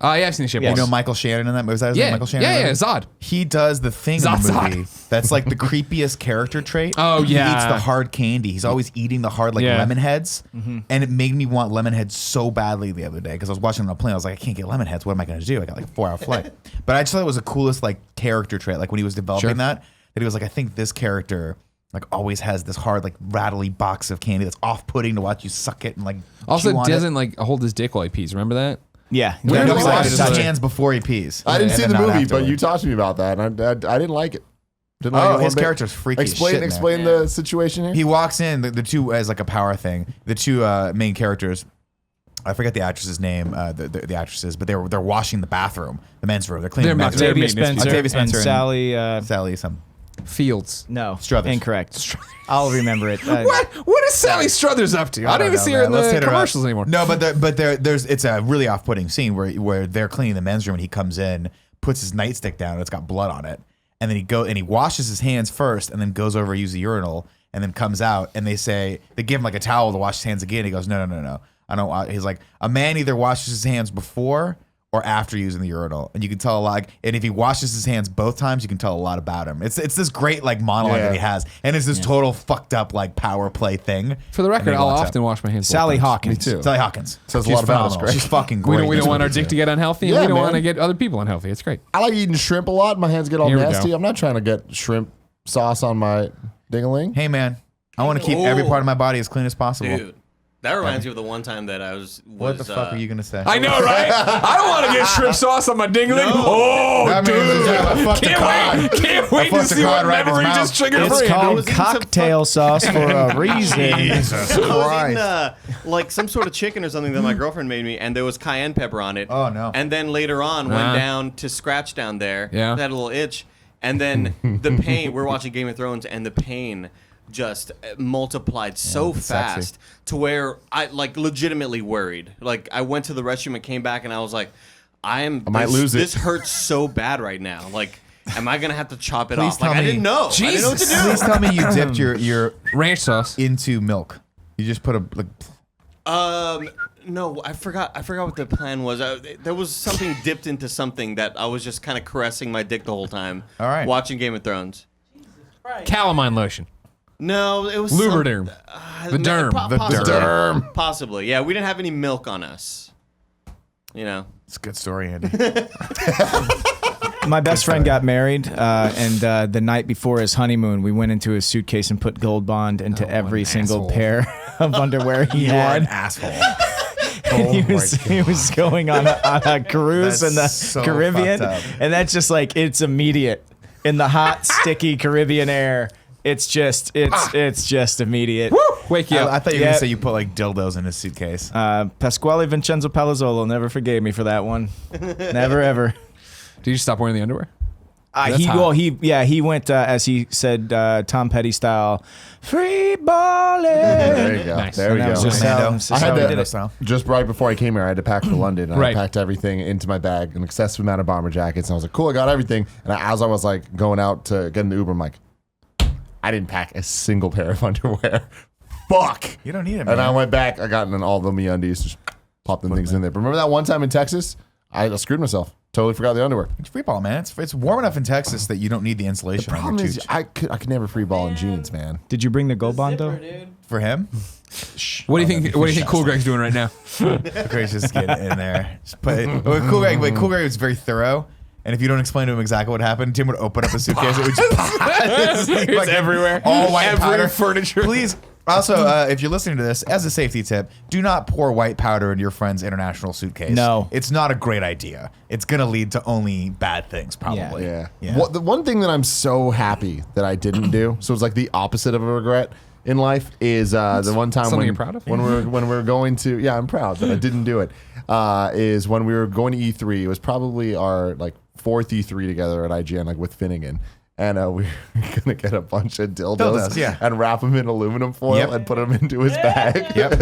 Yeah, I've seen the shape. Yes. You know Michael Shannon in that? Was that his Yeah, name? Michael Shannon? yeah, in yeah, that? Zod. He does the thing in the Zod. movie that's like the creepiest character trait. Oh, He yeah. eats the hard candy. He's always eating the hard like Yeah. lemon heads. And it made me want lemon heads so badly the other day because I was watching it on a plane. I was like, I can't get lemon heads. What am I going to do? I got like a 4-hour flight. But I just thought it was the coolest like character trait. Like when he was developing Sure. that he was like, I think this character like always has this hard like rattly box of candy that's off-putting to watch you suck it and like Also, chew on it. doesn't like hold his dick while he pees. Remember that? yeah, Yeah, Where no, was he that? washes his Just- hands before he pees. I didn't And see then the not movie, but afterward. you talked to me about that, and I didn't like it. Didn't like it Oh, one his bit. character's freaky as Explain shit in there. explain the situation here. He walks in, the two as like a power thing. The two main characters, I forget the actress's name, the actresses, but they're washing the bathroom, the men's room. They're cleaning They're the men's room. Octavia maintenance Spencer, Octavia Spencer and Sally. Sally, some. Fields. No, Struthers. incorrect. I'll remember it. What is Sally Struthers up to? I don't even see her in the commercials anymore. No, but there's it's a really off-putting scene where they're cleaning the men's room and he comes in, puts his nightstick down, and it's got blood on it, and then he washes his hands first, and then goes over to use the urinal, and then comes out, and they give him like a towel to wash his hands again. He goes, no, I don't. He's like, a man either washes his hands before or after using the urinal, and you can tell a lot. And if he washes his hands both times, you can tell a lot about him. It's this great like monologue that he has, and it's this total fucked up like power play thing. For the record, And he I'll walks often out. wash my hands. Sally both times. Hawkins. Me too. Sally Hawkins Says a She's lot about us, phenomenal. Greg. She's fucking We great. don't want our dick to get unhealthy, and Yeah, we don't man. want to get other people unhealthy. It's great. I like eating shrimp a lot. My hands get all Here we nasty. go. I'm not trying to get shrimp sauce on my ding-a-ling. Hey man, I want to keep every part of my body as clean as possible. Dude, that reminds me of the one time that I was What the fuck are you gonna say? I know, right? I don't want to get shrimp sauce on my dingling. No. Oh, That means dude. I fucked a cod. Can't wait to fucked a see what cod right in his memory mouth. just triggered It's for you. called was in some cocktail sauce for a reason. Jesus I was Christ. eating like some sort of chicken or something that my girlfriend made me, and there was cayenne pepper on it. Oh, no. And then later on, went down to scratch down there. Yeah. Had a little itch, and then the pain. We're watching Game of Thrones, and the pain just multiplied so it's sexy. fast to where I like legitimately worried. Like I went to the restroom and came back, and I was like, I might lose it. This hurts so bad right now. Like, am I gonna have to chop it Please off? Like tell I me- didn't know. I didn't know what to do. Please tell me you dipped your Ranch sauce. into milk. You just put a like. No, I forgot what the plan was. There was something dipped into something that I was just kind of caressing my dick the whole time. All right. Watching Game of Thrones. Calamine lotion. No, it was Lubriderm. The derm. The Possibly. derm. Possibly. Yeah, we didn't have any milk on us. You know. It's a good story, Andy. My best friend got married, and the night before his honeymoon, we went into his suitcase and put Gold Bond into every single pair of underwear he You are had. an asshole. He was going on a cruise in the That's so Caribbean, fucked up. and that's just like it's immediate in the hot, sticky Caribbean air. It's just immediate. Wake you up. I thought you were Yeah. gonna say you put like dildos in his suitcase. Pasquale Vincenzo Palazzolo never forgave me for that one. Never ever. Did you stop wearing the underwear? He went as he said Tom Petty style, free balling. There you go. Nice. There we And that go. was just Orlando. how- just I how had we to- did it. Style. Just right before I came here, I had to pack for London. And Right. I packed everything into my bag, an excessive amount of bomber jackets. And I was like, cool, I got everything. And as I was like going out to get in the Uber, I'm like, I didn't pack a single pair of underwear. Fuck. You don't need it, And man. I went back, I got in all the MeUndies, just popped them things in there. But remember that one time in Texas? I screwed myself. Totally forgot the underwear. It's free ball, man. It's warm enough in Texas that you don't need the insulation on Problem your is, chooch. I could never free ball in jeans, man. Did you bring the Gold Bond though? For him, What do you think? What do you think Cool Greg's doing right now? Grace just get in there. Just put it. Cool Greg was very thorough. And if you don't explain to him exactly what happened, Tim would open up a suitcase. It would just It's everywhere. All white Every powder. furniture. Please. Also, if you're listening to this, as a safety tip, do not pour white powder into your friend's international suitcase. No. It's not a great idea. It's going to lead to only bad things, probably. Yeah. Yeah. The one thing that I'm so happy that I didn't do, so it's like the opposite of a regret in life, is the one time something when you're proud of? when we're going to, yeah, I'm proud that I didn't do it. Is when we were going to E3. It was probably our like fourth E3 together at IGN, like with Finnegan. And we were gonna get a bunch of dildos, yeah. and wrap them in aluminum foil Yep. and put them into his bag. Yep.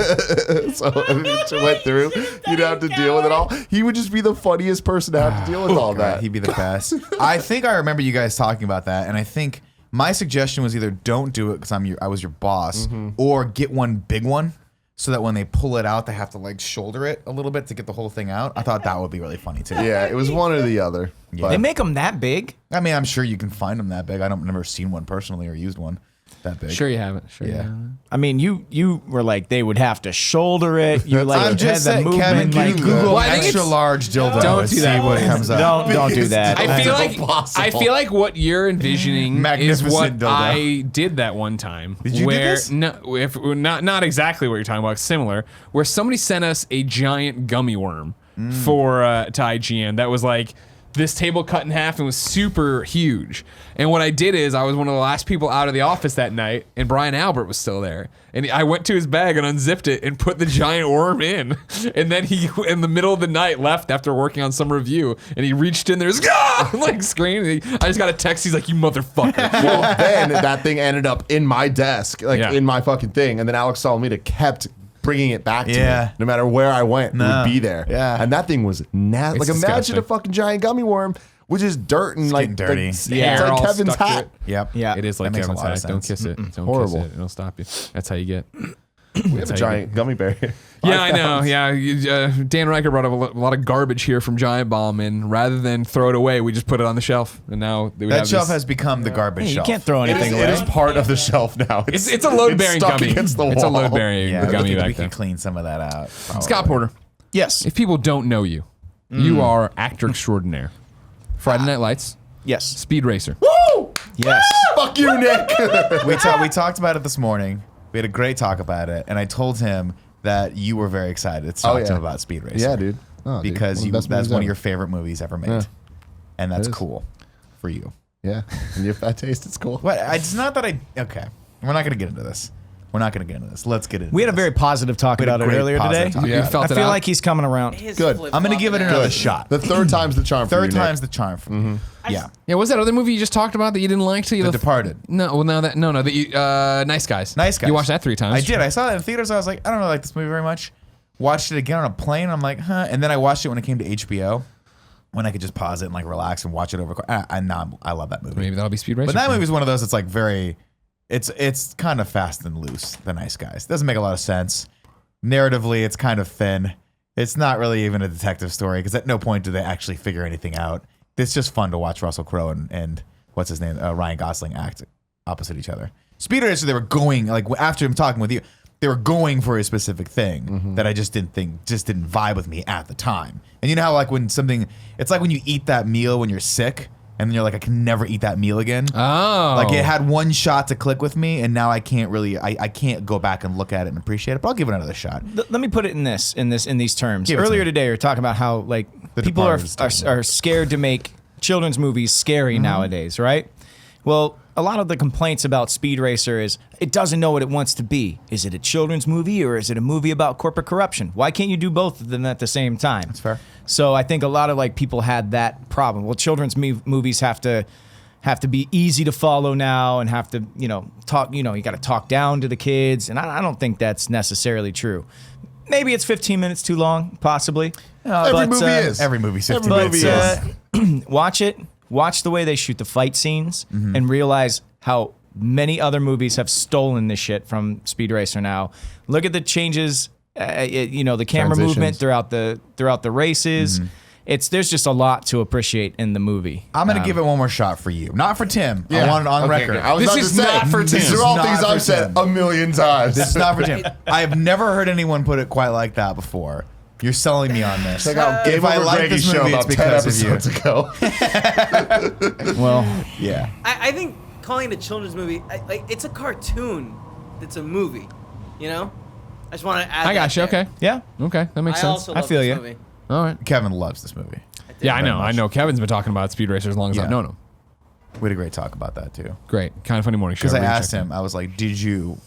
So it went through. You'd have to deal with it all. He would just be the funniest person to have to deal with all God, that. he'd be the best. I think I remember you guys talking about that, and I think my suggestion was either don't do it because I was your boss, or get one big one so that when they pull it out, they have to like shoulder it a little bit to get the whole thing out. I thought that would be really funny too. Yeah, it was one or the other. Yeah. They make them that big? I mean, I'm sure you can find them that big. Never seen one personally or used one that big. Sure you haven't. Sure you Yeah. haven't. I mean, you were like they would have to shoulder it. You like I'm just had the saying, movement. Kevin, can you like, Google Well, I think extra it's- large dildo Don't and do see that. what comes up? don't do that. I feel like impossible. I feel like what you're envisioning is Magnificent what dildo. I did that one time. Did you do where this? No, if not exactly what you're talking about, similar. Where somebody sent us a giant gummy worm for to IGN that was like this table cut in half and was super huge. And what I did is I was one of the last people out of the office that night, and Brian Albert was still there. And I went to his bag and unzipped it and put the giant worm in. And then he, in the middle of the night, left after working on some review. And he reached in there, like screaming. I just got a text. He's like, "You motherfucker!" Well, then that thing ended up in my desk, like Yeah. in my fucking thing. And then Alex Salamita kept bringing it back to Yeah. me. No matter where I went, it No. would be there. Yeah. And that thing was nasty. It's Like, imagine disgusting. a fucking giant gummy worm with just dirt and like, getting dirty. it's Yeah, like all Kevin's stuck to hat. it. Yep. Yeah. It is like That makes a Kevin's lot of hat. Don't sense. kiss it. Don't Horrible. kiss it. It'll stop you. That's how you get. We have a giant gummy bear. Yeah, I know. Yeah, Dan Riker brought up a lot of garbage here from Giant Bomb, and rather than throw it away, we just put it on the shelf, and now we That have shelf this- has become the garbage you shelf. can't throw anything It away. is part of the shelf now. It's a load bearing stuck gummy. against the It's a wall. load bearing Yeah, gummy we back can there. clean some of that out. Scott probably. Porter, Yes. if people don't know you, you are actor extraordinaire. Friday Night Lights, Yes. Speed Racer. Yes. Fuck you, Nick. We talked about it this morning. We had a great talk about it, and I told him that you were very excited to talk to him about Speed Racer. Yeah, dude. Oh, dude. Because One of the best that's movies one of ever. your favorite movies ever made, Yeah. and that's It is. cool for you. Yeah. And you have that taste, it's cool. But it's not that okay. We're not gonna get into this. We're not gonna get into this. Let's get into. We had a this. very positive talk We had a about it great earlier positive today. talk. You felt I it feel out? like he's coming around. Good. I'm gonna give it another shot. The third time's the charm for Third you, Nick. time's the charm. For me. Yeah. Yeah, what's that other movie you just talked about that you didn't like? Till you The left? Departed. No, well, no, Nice Guys. Nice Guys. You watched that 3 times. I did. I saw it in theaters. I was like, I don't really like this movie very much. Watched it again on a plane. I'm like, huh. And then I watched it when it came to HBO, when I could just pause it and like relax and watch it over. I love that movie. Maybe that'll be Speed Racer. But that for you. movie's one of those that's like very, it's kind of fast and loose. The Nice Guys doesn't make a lot of sense. Narratively, it's kind of thin. It's not really even a detective story because at no point do they actually figure anything out. It's just fun to watch Russell Crowe and what's his name, Ryan Gosling act opposite each other. Speed Racer, they were going like after him talking with you. they were going for a specific thing that I just didn't vibe with me at the time. And you know how like when something, it's like when you eat that meal when you're sick, and then you're like, I can never eat that meal again. Oh. Like it had one shot to click with me, and now I can't really, I can't go back and look at it and appreciate it. But I'll give it another shot. Let me put it in these terms. Give it to Earlier me. today, we were talking about how like The people Departed are scared to make children's movies scary nowadays, right? Well, a lot of the complaints about Speed Racer is it doesn't know what it wants to be. Is it a children's movie or is it a movie about corporate corruption? Why can't you do both of them at the same time? That's fair. So I think a lot of like people had that problem. Well, children's movies have to be easy to follow now and have to, talk, you got to talk down to the kids. And I don't think that's necessarily true. Maybe it's 15 minutes too long, possibly. Every movie is. Every movie's 15 Every minutes. movie is. Watch it. Watch the way they shoot the fight scenes and realize how many other movies have stolen this shit from Speed Racer now. Look at the changes, the camera movement throughout the races. There's just a lot to appreciate in the movie. I'm going to give it one more shot for you. Not for Tim. I want it on record. I was This about is to say, not for Tim. These are all This is things not for I've said Tim. a million times. This is not for Tim. I have never heard anyone put it quite like that before. You're selling me on this. Check out If I like this show movie, it's about 10 because of you. episodes ago. Well, Yeah. I think calling it a children's movie, it's a cartoon that's a movie, I just want to add I got you. that there. Okay. yeah. Okay, that makes I sense. also love feel this you. movie. All right. Kevin loves this movie. Yeah, I very know. much. I know. Kevin's been talking about Speed Racer as long as Yeah. I've known him. We had a great talk about that too. Great. Kind of funny morning show. Because I Really asked check it him, I was like,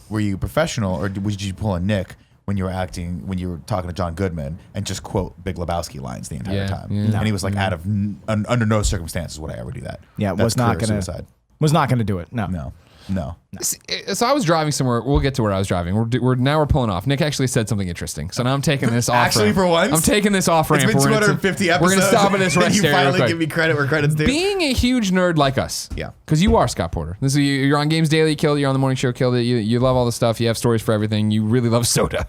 were you professional or did you pull a Nick when you were talking to John Goodman and just quote Big Lebowski lines the entire Yeah, time? yeah. And he was like, under no circumstances would I ever do that. Yeah, That's was not clear gonna suicide. was not gonna do it. No. No. So I was driving somewhere. We'll get to where I was driving. We're pulling off. Nick actually said something interesting. So now I'm taking this off. Actually, ramp. for once? I'm taking this off ramp. It's been We're gonna 250 episodes. We're gonna stop at this and rest you area real finally quick. give me credit where credit's due. Being a huge nerd like us, Yeah. because you are Scott Porter. This is you're on Games Daily, killed it. You're on the morning show, killed it. You love all the stuff. You have stories for everything. You really love soda.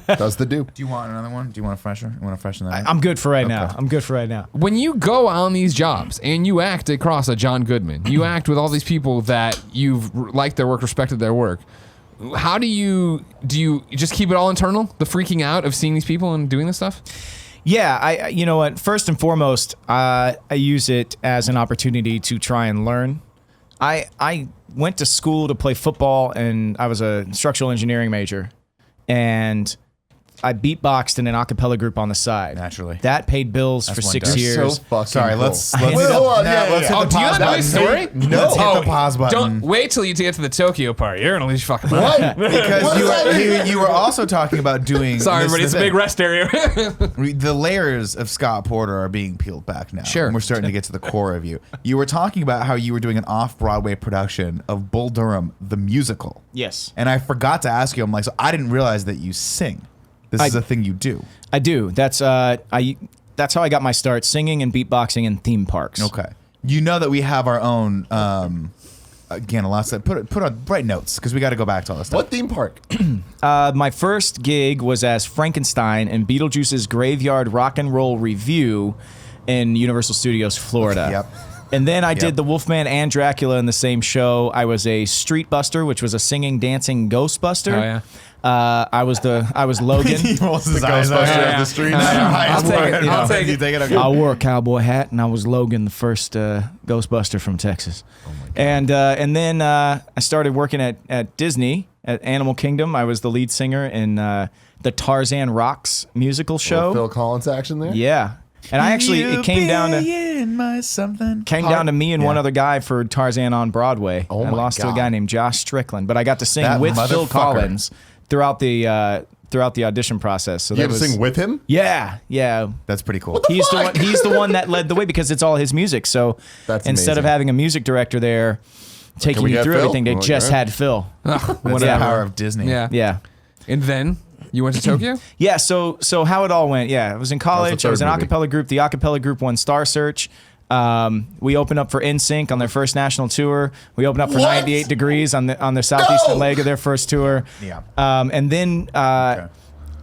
Does the do. Do you want another one? Do you want a fresher? You want to freshen that up? I'm good for right now. When you go on these jobs and you act across a John Goodman, you act with all these people that you've liked their work, respected their work. How do you just keep it all internal? The freaking out of seeing these people and doing this stuff? Yeah, you know what? First and foremost, I use it as an opportunity to try and learn. I went to school to play football, and I was a structural engineering major, and I beatboxed in an a cappella group on the side. Naturally. That paid bills for one 6 does. years. So fucking Sorry, cool. let's ended hit up- hold on, no, yeah, let's yeah. hit the Do you pause not know button. his story? Let's hit the pause button. Don't wait till you get to the Tokyo part. You're gonna lose your fucking mind. What? Because What does that mean? you were also talking about doing. Sorry, this everybody. is It's a the big thing. rest area. The layers of Scott Porter are being peeled back now. Sure. And we're starting to get to the core of you. You were talking about how you were doing an off-Broadway production of Bull Durham, the musical. Yes. And I forgot to ask you, I'm like, so I didn't realize that you sing. This is a thing you do. I do. That's how I got my start, singing and beatboxing in theme parks. Okay. You know that we have our own, again, a lot of put on bright notes because we got to go back to all this stuff. What theme park? My first gig was as Frankenstein in Beetlejuice's Graveyard Rock and Roll Review in Universal Studios, Florida. Yep. And then I did the Wolfman and Dracula in the same show. I was a Street Buster, which was a singing, dancing Ghostbuster. Oh, yeah. I was Logan. He rolls his eyes Ghostbuster out. of the streets. I'll take it. I'll take You it. take it. Okay. I wore a cowboy hat, and I was Logan, the first Ghostbuster from Texas. Oh my God. And then I started working at Disney, at Animal Kingdom. I was the lead singer in the Tarzan Rocks musical show. Phil Collins action there. Yeah. And I actually, it came down to me and one Yeah. other guy for Tarzan on Broadway. Oh I my lost to a God. guy named Josh Strickland, but I got to sing That with Phil motherfucker. Collins throughout the audition process. So You that had to was sing with him? Yeah. That's pretty cool. He's the one that led the way because it's all his music. So That's instead of amazing. having a music director there taking we you get through Phil? everything, they Oh, just yeah. had Phil. That's the Whatever. power of Disney. Yeah. Yeah. And then you went to Tokyo? Yeah, so how it all went. Yeah, I was in college. I was in an third movie. acapella group. The acapella group won Star Search. We opened up for NSYNC on their first national tour. We opened up for What? 98 Degrees on the southeastern leg of their first tour. Yeah. And then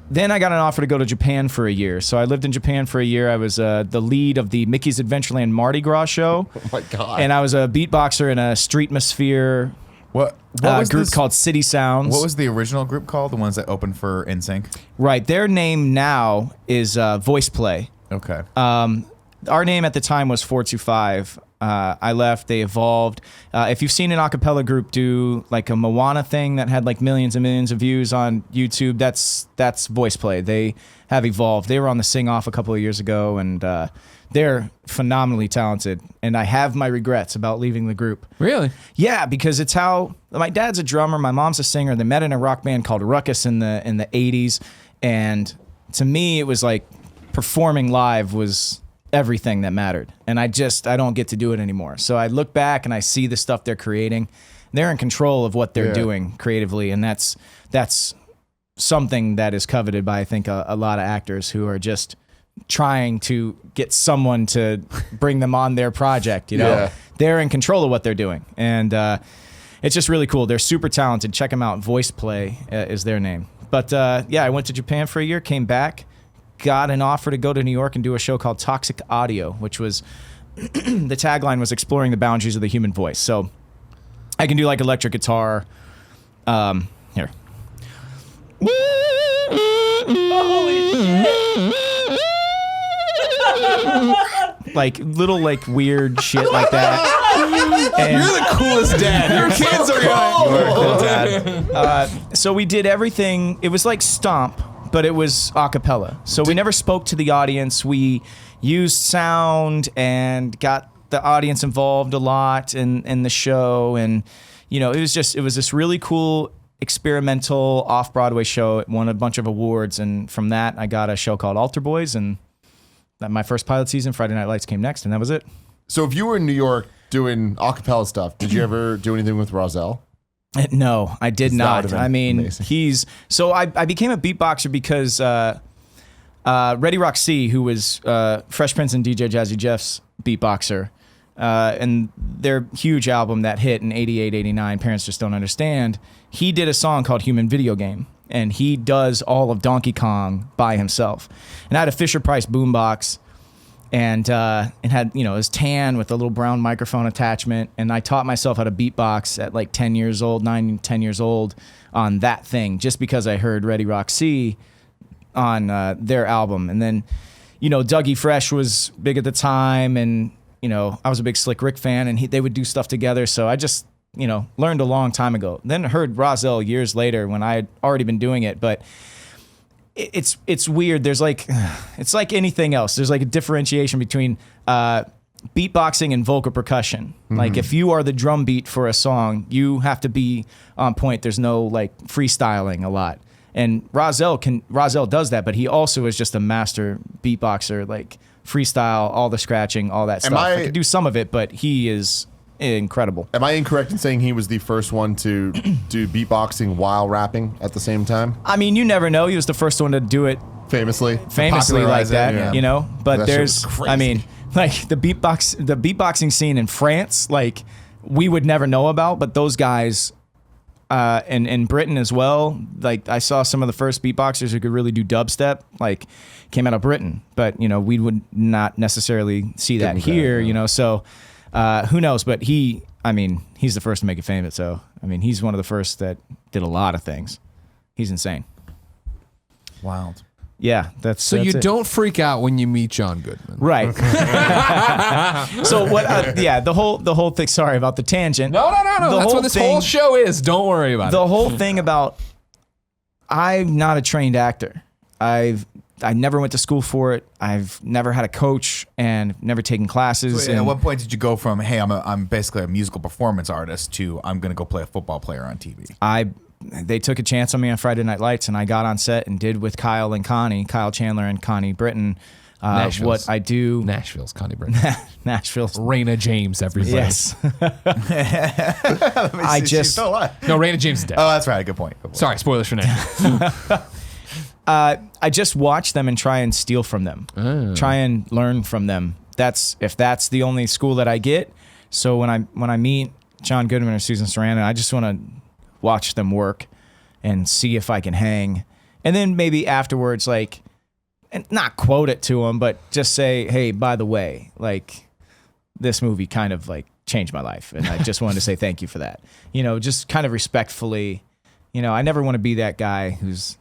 then I got an offer to go to Japan for a year. So I lived in Japan for a year. I was the lead of the Mickey's Adventureland Mardi Gras show. Oh my God. And I was a beatboxer in a Streetmosphere What A was group this- called City Sounds. What was the original group called? The ones that opened for NSYNC? Right. Their name now is Voice Play. Okay. Our name at the time was 425. I left. They evolved. If you've seen an a cappella group do like a Moana thing that had like millions and millions of views on YouTube, that's Voice Play. They have evolved. They were on the Sing Off a couple of years ago, and they're phenomenally talented. And I have my regrets about leaving the group. Really? Yeah, because it's how my dad's a drummer, my mom's a singer. They met in a rock band called Ruckus in the 80s, and to me, it was like performing live was everything that mattered, and I don't get to do it anymore. So I look back and I see the stuff they're creating. They're in control of what they're doing creatively, and that's something that is coveted by, I think, a lot of actors who are just trying to get someone to bring them on their project. They're in control of what they're doing, and it's just really cool. They're super talented. Check them out. Voice Play is their name. But I went to Japan for a year, came back, got an offer to go to New York and do a show called Toxic Audio, which was the tagline was exploring the boundaries of the human voice. So I can do like electric guitar. Here. Holy shit. Like little like weird shit like that. And You're the coolest dad. Your kids are cool. So we did everything. It was like Stomp, but it was a cappella. So we never spoke to the audience. We used sound and got the audience involved a lot in the show. And, it was this really cool experimental off-Broadway show. It won a bunch of awards. And from that, I got a show called Altar Boys. And my first pilot season, Friday Night Lights, came next. And that was it. So if you were in New York doing acapella stuff, did you ever do anything with Rozelle? No, I did not. I mean, amazing. I became a beatboxer because Ready Rock C, who was Fresh Prince and DJ Jazzy Jeff's beatboxer, and their huge album that hit in 88, 89, Parents Just Don't Understand, he did a song called Human Video Game, and he does all of Donkey Kong by himself. And I had a Fisher-Price boombox, and it had, his tan with a little brown microphone attachment. And I taught myself how to beatbox at like 10 years old, 9, 10 years old on that thing, just because I heard Ready Rock C on their album. And then, Dougie Fresh was big at the time, and, I was a big Slick Rick fan, and they would do stuff together. So I just, learned a long time ago. Then heard Rozelle years later when I had already been doing it. But it's weird. There's like, it's like anything else. There's like a differentiation between beatboxing and vocal percussion. Mm-hmm. Like if you are the drum beat for a song, you have to be on point. There's no like freestyling a lot. And Rozelle does that, but he also is just a master beatboxer, like freestyle, all the scratching, all that stuff. I could do some of it, but he is incredible. Am I incorrect in saying he was the first one to do beatboxing while rapping at the same time? I mean, you never know. He was the first one to do it famously like that, yeah. But that there's, I mean, like the beatboxing scene in France, like we would never know about, but those guys, and in Britain as well, like I saw some of the first beatboxers who could really do dubstep, like came out of Britain, but we would not necessarily see that here, so who knows? But he's the first to make it famous. So, he's one of the first that did a lot of things. He's insane. Wild. Yeah, that's you it. don't freak out when you meet John Goodman, right? So what? Yeah, the whole thing. Sorry about the tangent. No. That's what this whole show is. Don't worry about it. The whole thing about I'm not a trained actor. I never went to school for it. I've never had a coach and never taken classes. So at what point did you go from, hey, I'm basically a musical performance artist, to I'm going to go play a football player on TV? They took a chance on me on Friday Night Lights, and I got on set and did with Kyle Chandler and Connie Britton, what I do. Nashville's Connie Britton. Nashville's Raina James, everybody. Yes. She's still alive. No, Raina James is dead. Oh, that's right. Good point. Sorry, spoilers for Nashville. I just watch them and try and steal from them. Try and learn from them. If that's the only school that I get. So when I meet John Goodman or Susan Sarandon, I just want to watch them work and see if I can hang. And then maybe afterwards, like, and not quote it to them, but just say, hey, by the way, like, this movie kind of like changed my life. And I just wanted to say thank you for that. You know, just kind of respectfully, you know, I never want to be that guy who's,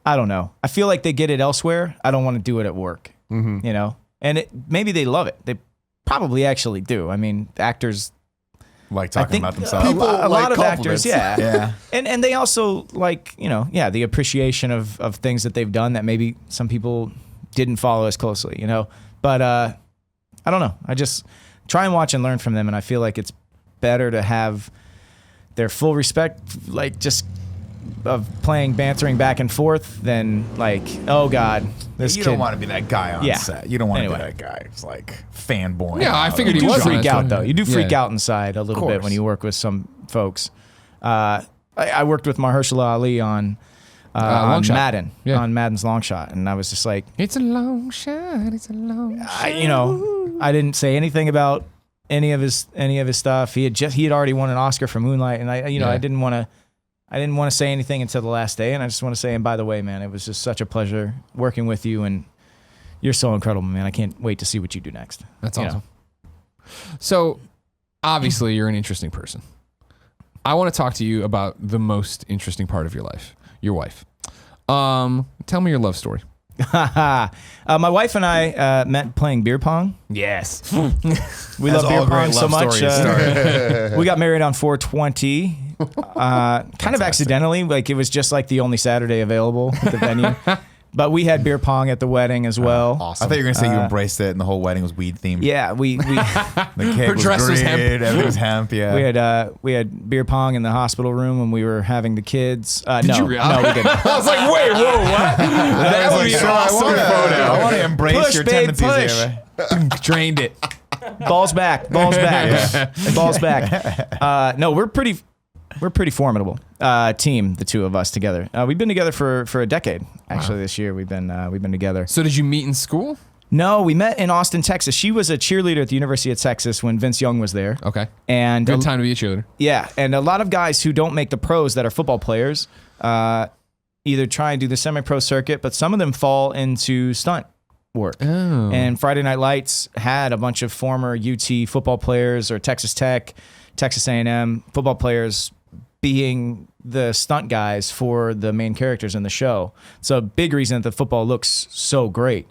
I don't know. I feel like they get it elsewhere. I don't want to do it at work, you know? And maybe they love it. They probably actually do. I mean, actors like talking about themselves. A lot like of actors, compliments. yeah. And they also like, you know, the appreciation of things that they've done that maybe some people didn't follow as closely, you know? But I don't know. I just try and watch and learn from them, and I feel like it's better to have their full respect, like just of playing, bantering back and forth than like, oh God, this You kid. don't want to be that guy on Yeah. set. You don't want to Anyway. be that guy who's like fanboy. Yeah, I figured he You do was freak honest, out but- though. You do freak Yeah. out inside a little bit course. when you work with some folks. I worked with Mahershala Ali on Long Shot. Madden, Yeah. on Madden's Long Shot, and I was just like, It's a long shot. It's a long shot. you know, I didn't say anything about any of his stuff. He had already won an Oscar for Moonlight, and I didn't want to say anything until the last day. And I just want to say, and by the way, man, it was just such a pleasure working with you, and you're so incredible, man. I can't wait to see what you do next. That's You know. awesome. So, obviously, you're an interesting person. I want to talk to you about the most interesting part of your life, your wife. Tell me your love story. My wife and I met playing beer pong. Yes. We As love beer all great pong so love much. stories start. We got married on 420, kind of accidentally. Like it was just like the only Saturday available at the venue. But we had beer pong at the wedding as well. I thought you were gonna say you embraced it and the whole wedding was weed themed. Yeah, we The cake Her was dress was green, hemp. everything was hemp. Yeah. we had beer pong in the hospital room when we were having the kids. No, you really? no, we didn't. I was like, wait, whoa, what? That would be an awesome photo. I want to embrace Push, your babe, tendencies push. here. Drained it. Balls back, balls back, balls back. No, we're pretty formidable team, the two of us together. We've been together for a decade. Actually, this year we've been together. So, did you meet in school? No, we met in Austin, Texas. She was a cheerleader at the University of Texas when Vince Young was there. Okay. And Good time to be a cheerleader. Yeah, and a lot of guys who don't make the pros that are football players either try and do the semi-pro circuit, but some of them fall into stunt work. Oh. And Friday Night Lights had a bunch of former UT football players or Texas Tech, Texas A&M football players being the stunt guys for the main characters in the show. So a big reason that the football looks so great.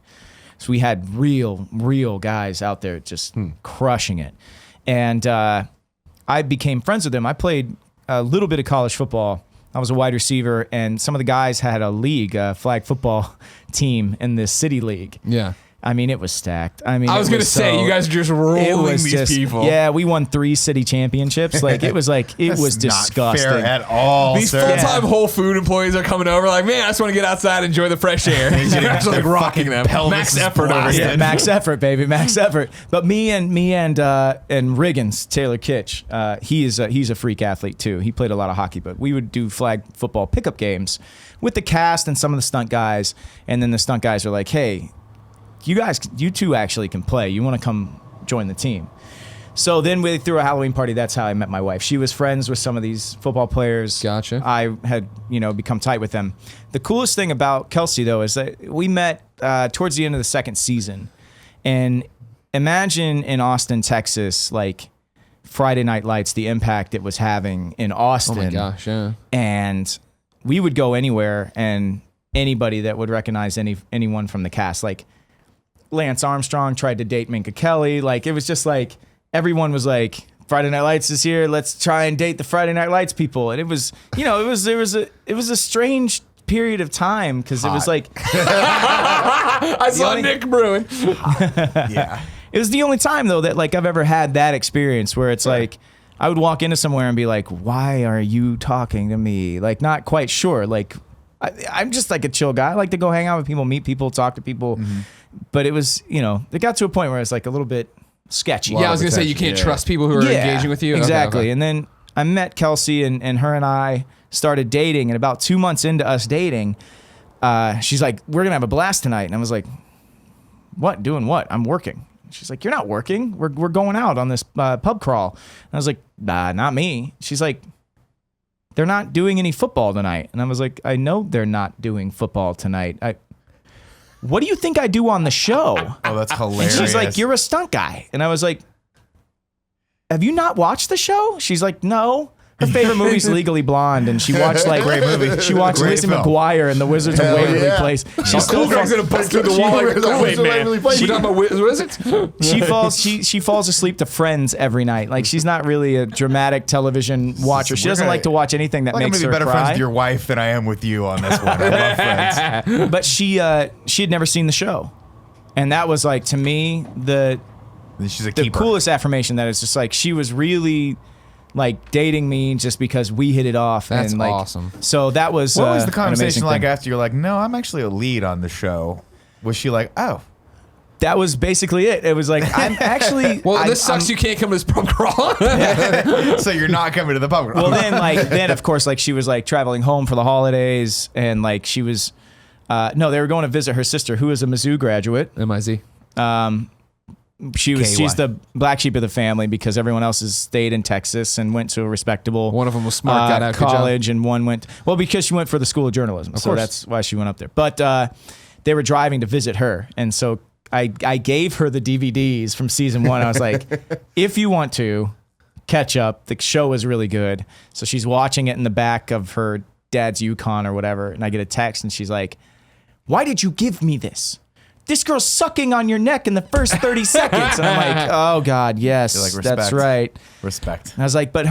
So we had real guys out there just crushing it. And I became friends with them. I played a little bit of college football. I was a wide receiver, and some of the guys had a league, a flag football team in this city league. Yeah. I mean, it was stacked. I mean, I was it going to say, so- you guys are just it rolling was these just, people. Yeah, we won 3 city championships. Like it was That's disgusting. not fair at all. These sir. full-time Whole Food employees are coming over like, man, I just want to get outside and enjoy the fresh air. You're actually like rocking them. pelvis Max is effort over blasted. here. Yeah, max effort, baby, max effort. But me and Riggins, Taylor Kitsch, he's a freak athlete too. He played a lot of hockey, but we would do flag football pickup games with the cast and some of the stunt guys, and then the stunt guys are like, hey, you two actually can play. You want to come join the team? So then we threw a Halloween party. That's how I met my wife. She was friends with some of these football players. Gotcha. I had, become tight with them. The coolest thing about Kelsey, though, is that we met towards the end of the second season. And imagine in Austin, Texas, like Friday Night Lights, the impact it was having in Austin. Oh my gosh, yeah. And we would go anywhere, and anybody that would recognize anyone from the cast, like Lance Armstrong tried to date Minka Kelly. Like it was just like everyone was like, Friday Night Lights is here. Let's try and date the Friday Night Lights people. And it was, it was a strange period of time because it was like I saw Nick Bruin. Yeah. it was the only time though that like I've ever had that experience where it's like I would walk into somewhere and be like, why are you talking to me? Like not quite sure. Like I'm just like a chill guy. I like to go hang out with people, meet people, talk to people. Mm-hmm. But it was, it got to a point where it's like a little bit sketchy. Yeah, I was going to say, you can't trust people who are engaging with you. Exactly. Okay. And then I met Kelsey and her and I started dating. And about 2 months into us dating, she's like, we're going to have a blast tonight. And I was like, what? Doing what? I'm working. She's like, you're not working. We're going out on this pub crawl. And I was like, nah, not me. She's like, they're not doing any football tonight. And I was like, I know they're not doing football tonight. What do you think I do on the show? Oh, that's And hilarious. she's like, you're a stunt guy. And I was like, have you not watched the show? She's like, no. Her favorite movie's Legally Blonde, and she watched like Great movie. She watched Great Lizzie film. McGuire and the Wizards of Hell Waverly yeah. Place. She Cool guy's gonna bust through the wall like a Kool-Aid man. Waverly We Place. talking about wizards? she falls asleep to Friends every night. Like she's not really a dramatic television watcher. She doesn't like to watch anything that I'm makes gonna be her better friends cry. with your wife than I am with you on this one. I love Friends. But she had never seen the show, and that was like to me She's a the keeper. coolest affirmation. That it's just like she was really like dating me just because we hit it off. That's and like, awesome. So that was What was the an amazing conversation like thing. after you're like, no, I'm actually a lead on the show? Was she like, oh, That was basically it. It was like I'm actually. Well, this sucks. You can't come to this pub crawl. so you're not coming to the pub? Well, then of course, like she was like traveling home for the holidays, and like she was. No, they were going to visit her sister, who is a Mizzou graduate. MIZ. She's the black sheep of the family because everyone else has stayed in Texas and went to a respectable One of them was smart, got out, good job. college, and one went because she went for the School of Journalism. So course. that's why she went up there. But they were driving to visit her, and so I gave her the DVDs from season 1. I was like, if you want to catch up, the show is really good. So she's watching it in the back of her dad's Yukon or whatever, and I get a text, and she's like, "Why did you give me this? This girl's sucking on your neck in the first 30 seconds." And I'm like, oh, God, yes, You're like, that's respect. right. Respect. And I was like, but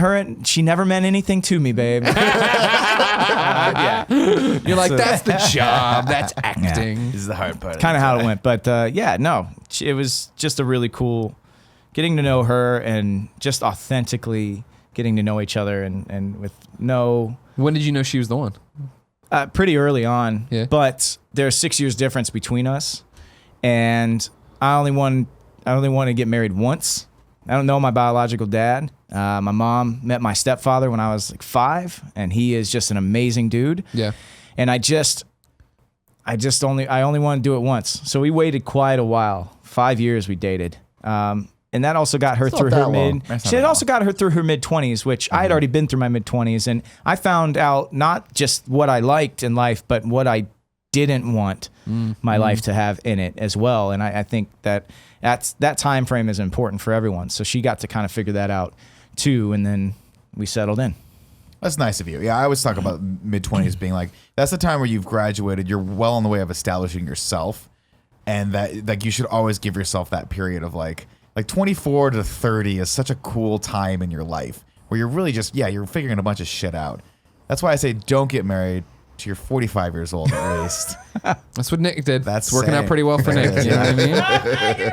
she never meant anything to me, babe. Yeah, You're like, that's the job. That's acting. This is the hard part. kind of how it went. But yeah, no, it was just a really cool getting to know her and just authentically getting to know each other and with no... When did you know she was the one? Pretty early on, Yeah. but there's 6 years difference between us, and I only want to get married once. I don't know my biological dad. My mom met my stepfather when I was like 5, and he is just an amazing dude. Yeah. And I only want to do it once. So we waited quite a while. 5 years we dated. And that also got her It's not through her that long. mid. That's not She had that also got her through her mid-20s, which I had already been through my mid-20s, and I found out not just what I liked in life, but what I didn't want my life to have in it as well. And I think that time frame is important for everyone. So she got to kind of figure that out too, and then we settled in. That's nice of you. Yeah, I always talk about mid-20s being like, that's the time where you've graduated. You're well on the way of establishing yourself, and that like you should always give yourself that period of like 24 to 30 is such a cool time in your life where you're really just, you're figuring a bunch of shit out. That's why I say don't get married till you're 45 years old at least. That's what Nick did. That's working out saying. pretty well for Nick. You know what I mean?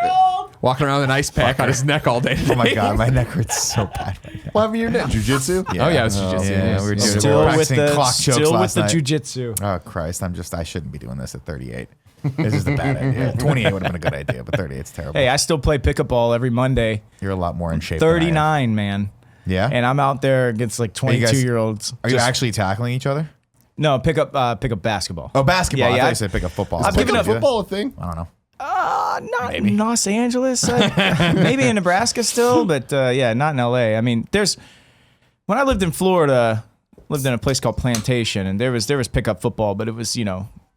Walking around with an ice pack on his neck all day. Oh my God, my neck hurts so bad right now. What happened to your neck? Jiu-jitsu? Oh yeah, it's jiu-jitsu. Yeah, we're doing Still we're with practicing the clock chokes last night. jujitsu. Oh Christ, I shouldn't be doing this at 38. This is a bad idea. 28 would have been a good idea, but 38 is terrible. Hey, I still play pickup ball every Monday. You're a lot more in shape. than I am. 39, man. Yeah. And I'm out there against like you guys- 22-year-olds. Are you actually tackling each other? No, pick up basketball. Oh, basketball. Yeah, I yeah, thought I- you said pick up football. I'm picking Did up you do that? Football a thing? I don't know. Not in Los Angeles. Maybe in Nebraska still, but yeah, not in LA. I mean, when I lived in Florida, lived in a place called Plantation, and there was pickup football, but it was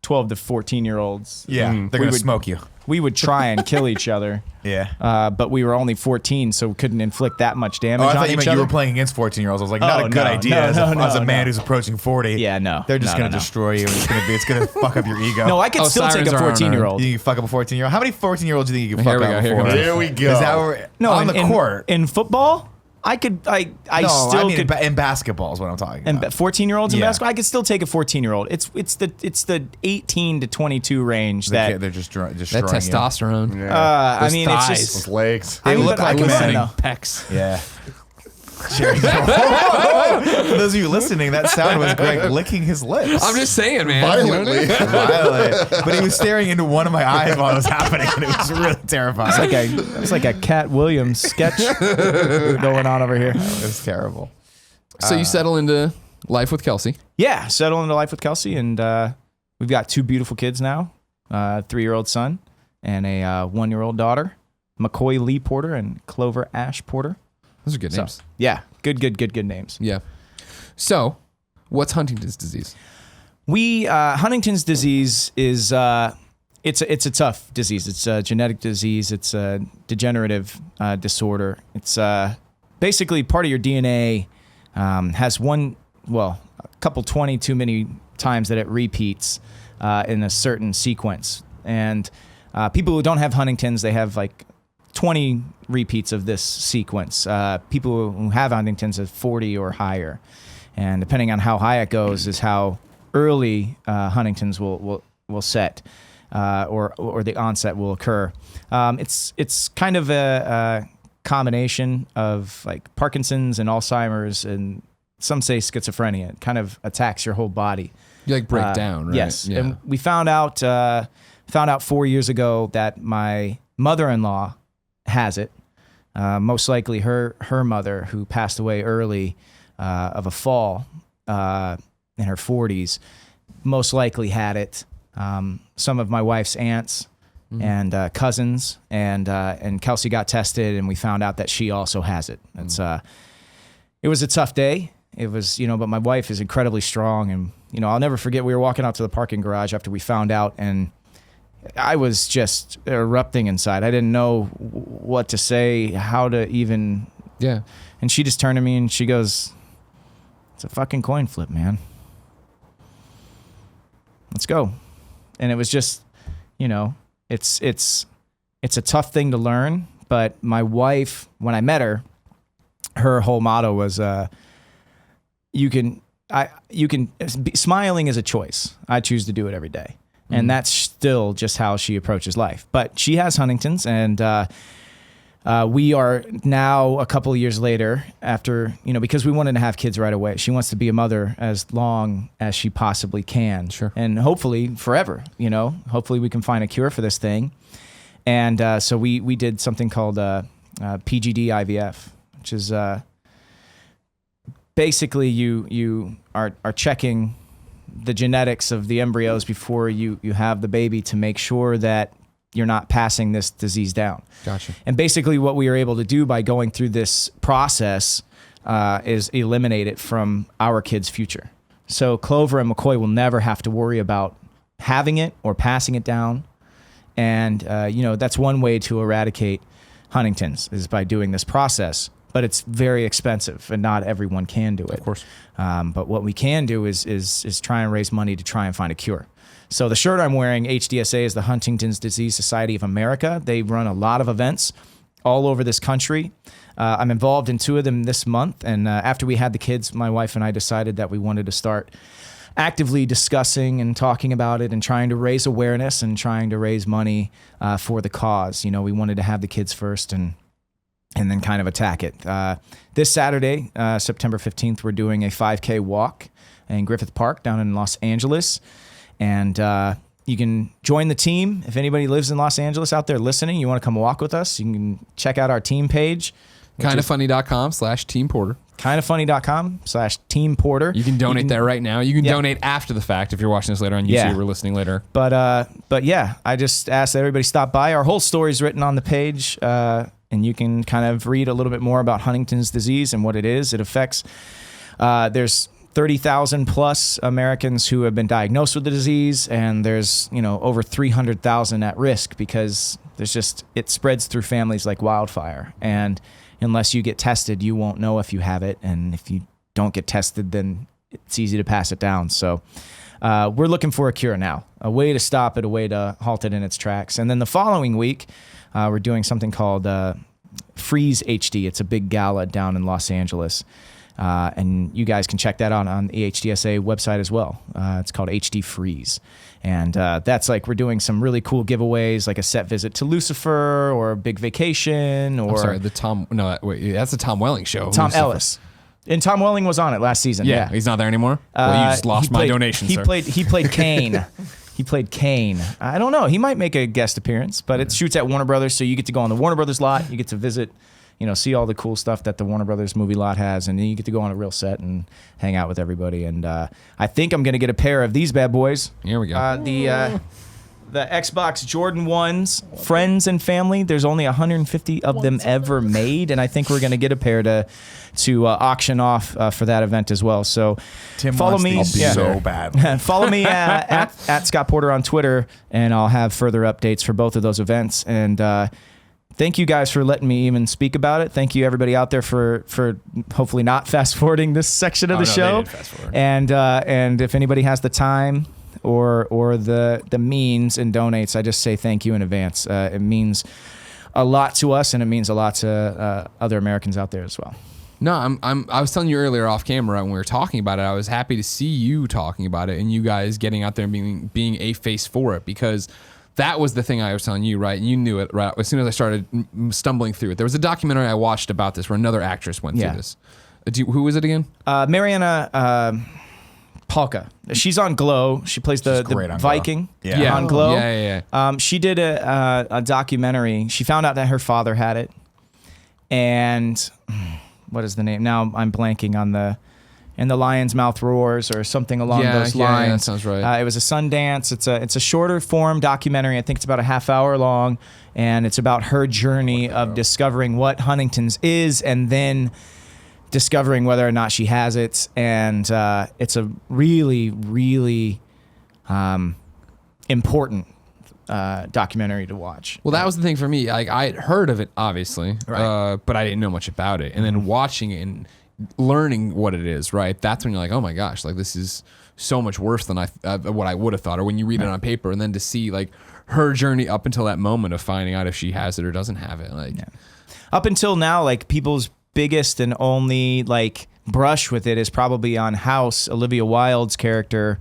12 to 14-year-olds. Yeah, they're gonna smoke you. We would try and kill each other. Yeah. But we were only 14, so we couldn't inflict that much damage Oh, I on thought you each meant other. you were playing against 14-year-olds. I was like, not Oh, a good no, idea no, as a no, man no. who's approaching 40. Yeah, no. They're just No, gonna no, no. destroy you. It's gonna fuck up your ego. No, I could Oh, still take a sirens are on 14-year-old. You can fuck up a 14-year-old. How many 14-year-olds do you think you can Here fuck we up go, here before? we go. Here we go. Is that where, No, on the court? in football, I could. I still could. in basketball is what I'm talking And about. 14-year-olds in Yeah. basketball, I could still take a 14-year-old. It's the 18 to 22 range that. They're just destroying That you. testosterone. Yeah. I Those mean, it's thighs. just. Those legs. They I mean, look but I like can men. say no. Pecs. Yeah. For those of you listening, that sound was Greg licking his lips. I'm just saying, man. You know what I mean? Violently. But he was staring into one of my eyes while it was happening, and it was really terrifying. It's like a Cat Williams sketch going on over here. It was terrible. So you settle into life with Kelsey. Yeah, settle into life with Kelsey, and we've got 2 beautiful kids now, a 3-year-old son and a 1-year-old daughter, McCoy Lee Porter and Clover Ash Porter. Those are good So, names. yeah, good names. Yeah. So, what's Huntington's disease? Huntington's disease is it's a tough disease. It's a genetic disease. It's a degenerative disorder. It's basically part of your DNA has a couple 20 too many times that it repeats in a certain sequence. And people who don't have Huntingtons, they have like 20 repeats of this sequence. People who have Huntingtons have 40 or higher. And depending on how high it goes is how early Huntingtons will set or the onset will occur. It's kind of a combination of like Parkinson's and Alzheimer's and some say schizophrenia. It kind of attacks your whole body. You like break down, right? Yes. Yeah. And we found out 4 years ago that my mother-in-law has it. Most likely her mother, who passed away early of a fall in her 40s, most likely had it. Some of my wife's aunts and cousins and Kelsey got tested, and we found out that she also has it. It was a tough day. It was, but my wife is incredibly strong, and I'll never forget. We were walking out to the parking garage after we found out, and I was just erupting inside. I didn't know what to say, how to even. Yeah. And she just turned to me and she goes, "It's a fucking coin flip, man. Let's go." And it was just, it's a tough thing to learn. But my wife, when I met her, her whole motto was, smiling is a choice. I choose to do it every day. And that's still just how she approaches life. But she has Huntington's, and we are now a couple of years later after, because we wanted to have kids right away. She wants to be a mother as long as she possibly can. Sure. And hopefully forever, hopefully we can find a cure for this thing. And so we did something called PGD IVF, which is basically you are checking the genetics of the embryos before you have the baby to make sure that you're not passing this disease down. Gotcha. And basically what we are able to do by going through this process is eliminate it from our kids' future. So Clover and McCoy will never have to worry about having it or passing it down. And, that's one way to eradicate Huntington's is by doing this process. But it's very expensive, and not everyone can do it. Of course. But what we can do is try and raise money to try and find a cure. So the shirt I'm wearing, HDSA, is the Huntington's Disease Society of America. They run a lot of events all over this country. I'm involved in 2 of them this month. And after we had the kids, my wife and I decided that we wanted to start actively discussing and talking about it and trying to raise awareness and trying to raise money for the cause. We wanted to have the kids first and then kind of attack it. This Saturday, September 15th, we're doing a 5K walk in Griffith Park down in Los Angeles. And you can join the team. If anybody lives in Los Angeles out there listening, you want to come walk with us, you can check out our team page. Kindoffunny.com/TeamPorter. Kindoffunny.com/TeamPorter. You can donate there right now. You can donate after the fact if you're watching this later on YouTube or listening later. But yeah, I just asked that everybody stop by. Our whole story is written on the page. And you can kind of read a little bit more about Huntington's disease and what it is. It affects, there's 30,000 plus Americans who have been diagnosed with the disease, and there's, over 300,000 at risk because it spreads through families like wildfire. And unless you get tested, you won't know if you have it. And if you don't get tested, then it's easy to pass it down. So we're looking for a cure now, a way to stop it, a way to halt it in its tracks. And then the following week, we're doing something called Freeze HD. It's a big gala down in Los Angeles. And you guys can check that out on the HDSA website as well. It's called HD Freeze. And that's we're doing some really cool giveaways, like a set visit to Lucifer or a big vacation. Or I'm sorry, that's the Tom Welling show. Tom Lucifer. Ellis. And Tom Welling was on it last season. Yeah. He's not there anymore? Well, you just lost my donation, he sir. He played Kane. He played Kane. I don't know. He might make a guest appearance, but it shoots at Warner Brothers, so you get to go on the Warner Brothers lot. You get to visit, see all the cool stuff that the Warner Brothers movie lot has, and then you get to go on a real set and hang out with everybody. And I think I'm going to get a pair of these bad boys. Here we go. The Xbox Jordan 1s, friends and family. There's only 150 of them ever made, and I think we're going to get a pair to auction off for that event as well. So Tim follow me. so bad. Follow me at Scott Porter on Twitter, and I'll have further updates for both of those events. And thank you guys for letting me even speak about it. Thank you everybody out there for hopefully not fast forwarding this section of the show. They did fast forward. And if anybody has the time or the means and donates, I just say thank you in advance. It means a lot to us, and it means a lot to other Americans out there as well. No, I was telling you earlier off camera when we were talking about it, I was happy to see you talking about it and you guys getting out there and being a face for it, because that was the thing I was telling you, right? And you knew it right as soon as I started stumbling through it. There was a documentary I watched about this where another actress went through this. Who was it again? Mariana Palka. She's on Glow. She plays the great on Viking Glow. Yeah. on Glow. Yeah. She did a documentary. She found out that her father had it. And what is the name? Now I'm blanking on the Lion's Mouth Roars or something along those lines. Yeah, that sounds right. It was a Sundance. It's a shorter form documentary. I think it's about a half hour long, and it's about her journey of discovering what Huntington's is, and then discovering whether or not she has it. And it's a really, really important documentary to watch. Well, that was the thing for me. Like, I had heard of it, obviously, Right. but I didn't know much about it. And then watching it and learning what it is, right? That's when you're like, oh my gosh, like this is so much worse than what I would have thought. Or when you read it on paper, and then to see like her journey up until that moment of finding out if she has it or doesn't have it, like up until now, like people's biggest and only like brush with it is probably on House. Olivia Wilde's character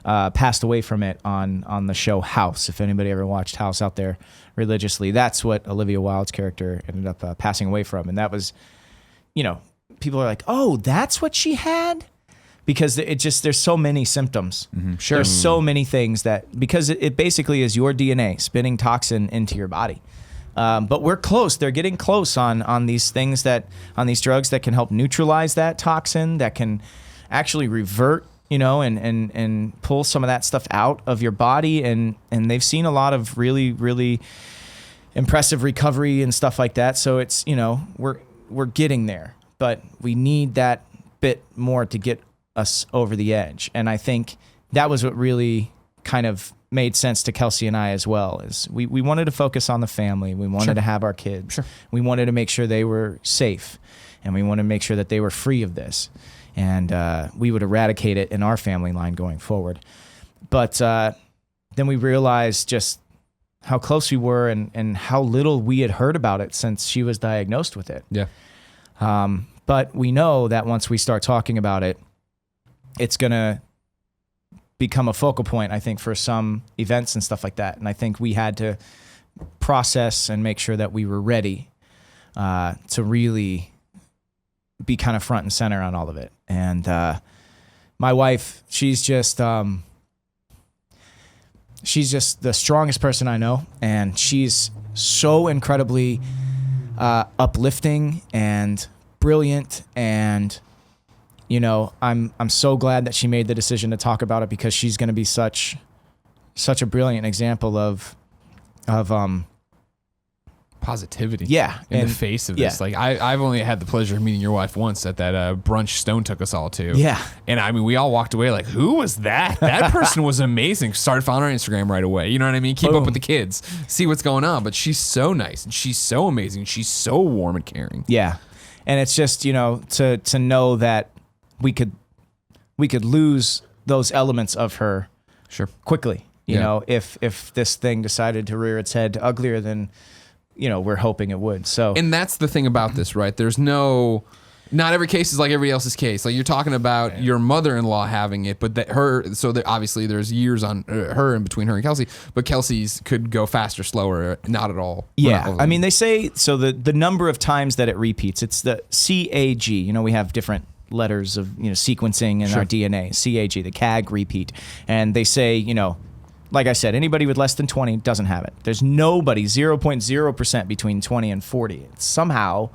passed away from it on the show House. If anybody ever watched House out there religiously, that's what Olivia Wilde's character ended up passing away from. And that was, people are like, oh, that's what she had? Because there's so many symptoms. Mm-hmm. Sure. There's so many things because it basically is your DNA spinning toxin into your body. But we're close. They're getting close on these things on these drugs that can help neutralize that toxin, that can actually revert, and pull some of that stuff out of your body. And they've seen a lot of really, really impressive recovery and stuff like that. So it's, we're getting there, but we need that bit more to get us over the edge. And I think that was what really kind of made sense to Kelsey and I as well, is we wanted to focus on the family. We wanted to have our kids. Sure. We wanted to make sure they were safe, and we wanted to make sure that they were free of this. And we would eradicate it in our family line going forward. But then we realized just how close we were and how little we had heard about it since she was diagnosed with it. Yeah. But we know that once we start talking about it, it's going to become a focal point, I think, for some events and stuff like that. And I think we had to process and make sure that we were ready to really be kind of front and center on all of it. And my wife, she's just the strongest person I know, and she's so incredibly uplifting and brilliant. And I'm so glad that she made the decision to talk about it, because she's going to be such a brilliant example of positivity. Yeah. In the face of this. Like I've only had the pleasure of meeting your wife once at that brunch Stone took us all to. Yeah. And I mean, we all walked away like, who was that? That person was amazing. Started following her on Instagram right away. You know what I mean? Keep up with the kids, see what's going on. But she's so nice and she's so amazing. She's so warm and caring. Yeah. And it's just, to know that we could lose those elements of her quickly, you know, if this thing decided to rear its head uglier than, we're hoping it would. So, and that's the thing about this, right? There's not every case is like everybody else's case. Like you're talking about your mother-in-law having it, but obviously there's years on her in between her and Kelsey, but Kelsey's could go faster, slower, not at all. Yeah. I mean, they say, so the number of times that it repeats, it's the CAG, we have different letters of, sequencing in our DNA, CAG, the CAG repeat. And they say, like I said, anybody with less than 20 doesn't have it. There's nobody, 0.0% between 20 and 40. Somehow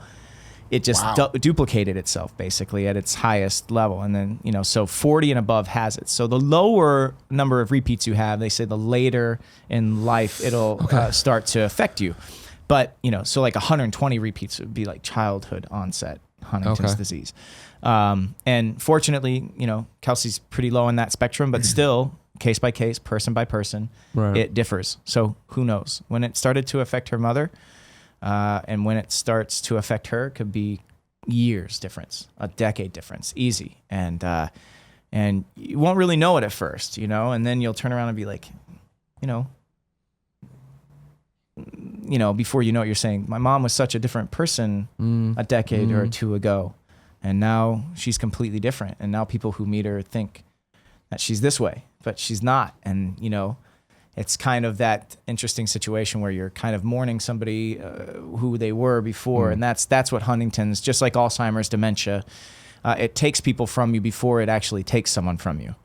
it just duplicated itself basically at its highest level. And then, so 40 and above has it. So the lower number of repeats you have, they say the later in life it'll start to affect you. But, so like 120 repeats would be like childhood onset Huntington's disease. And fortunately, Kelsey's pretty low on that spectrum, but still case by case, person by person, it differs. So who knows? When it started to affect her mother, And when it starts to affect her, it could be years difference, a decade difference, easy. And you won't really know it at first, and then you'll turn around and be like, before you know it, you're saying, my mom was such a different person a decade or two ago. And now she's completely different. And now people who meet her think that she's this way, but she's not. And, it's kind of that interesting situation where you're kind of mourning somebody who they were before. And that's what Huntington's, just like Alzheimer's, dementia, it takes people from you before it actually takes someone from you.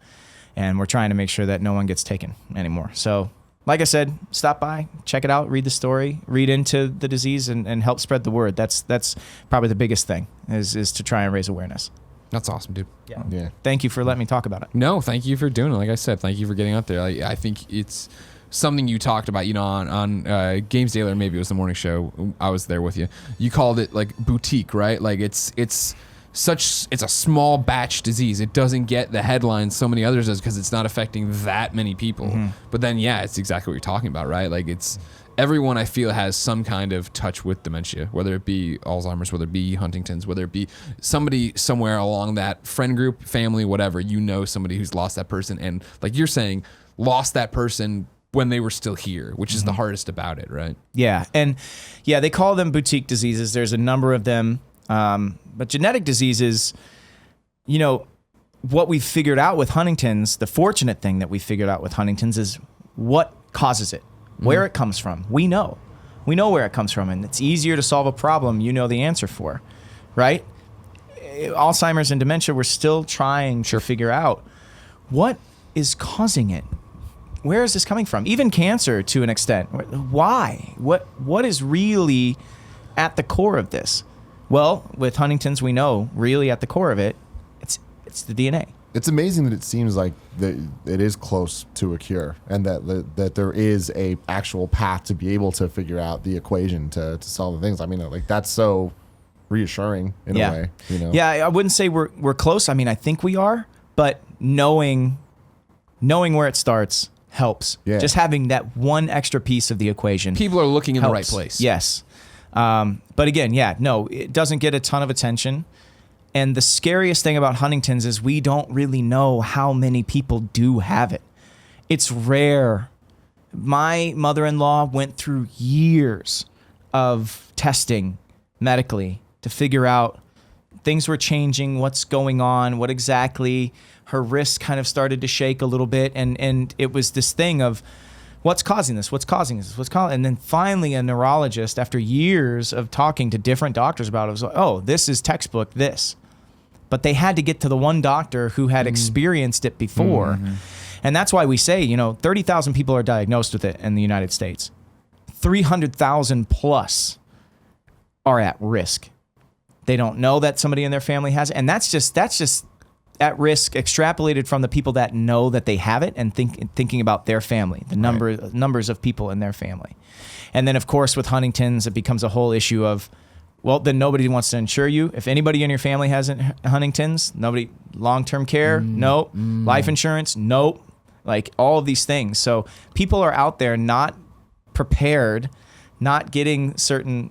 And we're trying to make sure that no one gets taken anymore. So, like I said, stop by, check it out, read the story, read into the disease, and help spread the word. That's probably the biggest thing is to try and raise awareness. That's awesome, dude. Yeah. Thank you for letting me talk about it. No, thank you for doing it. Like I said, thank you for getting out there. I think it's something you talked about, on Games Daily, or maybe it was the morning show. I was there with you. You called it like boutique, right? Like it's a small batch disease. It doesn't get the headlines so many others does because it's not affecting that many people. But then, it's exactly what you're talking about, right? Like it's everyone I feel has some kind of touch with dementia, whether it be Alzheimer's, whether it be Huntington's, whether it be somebody somewhere along that friend group, family, whatever, somebody who's lost that person. And like you're saying, lost that person when they were still here, which is the hardest about it, right? Yeah. And they call them boutique diseases. There's a number of them. But genetic diseases, what we've figured out with Huntington's, the fortunate thing that we figured out with Huntington's is what causes it, where it comes from. We know where it comes from, and it's easier to solve a problem the answer for, right? Alzheimer's and dementia, we're still trying to figure out what is causing it. Where is this coming from? Even cancer, to an extent. Why? What is really at the core of this? Well, with Huntington's, we know really at the core of it, it's the DNA. It's amazing that it seems like it is close to a cure, and that there is a actual path to be able to figure out the equation to solve the things. I mean, like that's so reassuring in a way. Yeah, I wouldn't say we're close. I mean, I think we are, but knowing where it starts helps. Yeah. Just having that one extra piece of the equation. People are looking in helps. the right place. Yes. But again, it doesn't get a ton of attention. And the scariest thing about Huntington's is we don't really know how many people do have it. It's rare. My mother-in-law went through years of testing medically to figure out things were changing, what's going on, what exactly. Her wrist kind of started to shake a little bit. And it was this thing of, what's causing this? And then finally a neurologist, after years of talking to different doctors about it, was like, oh, this is textbook this. But they had to get to the one doctor who had experienced it before. And that's why we say, 30,000 people are diagnosed with it in the United States. 300,000 plus are at risk. They don't know that somebody in their family has it. And that's just at risk extrapolated from the people that know that they have it and thinking about their family, the numbers of people in their family. And then, of course, with Huntington's, it becomes a whole issue of, well, then nobody wants to insure you. If anybody in your family has Huntington's, nobody, long-term care, nope. Life insurance, nope. Like all of these things. So people are out there not prepared, not getting certain,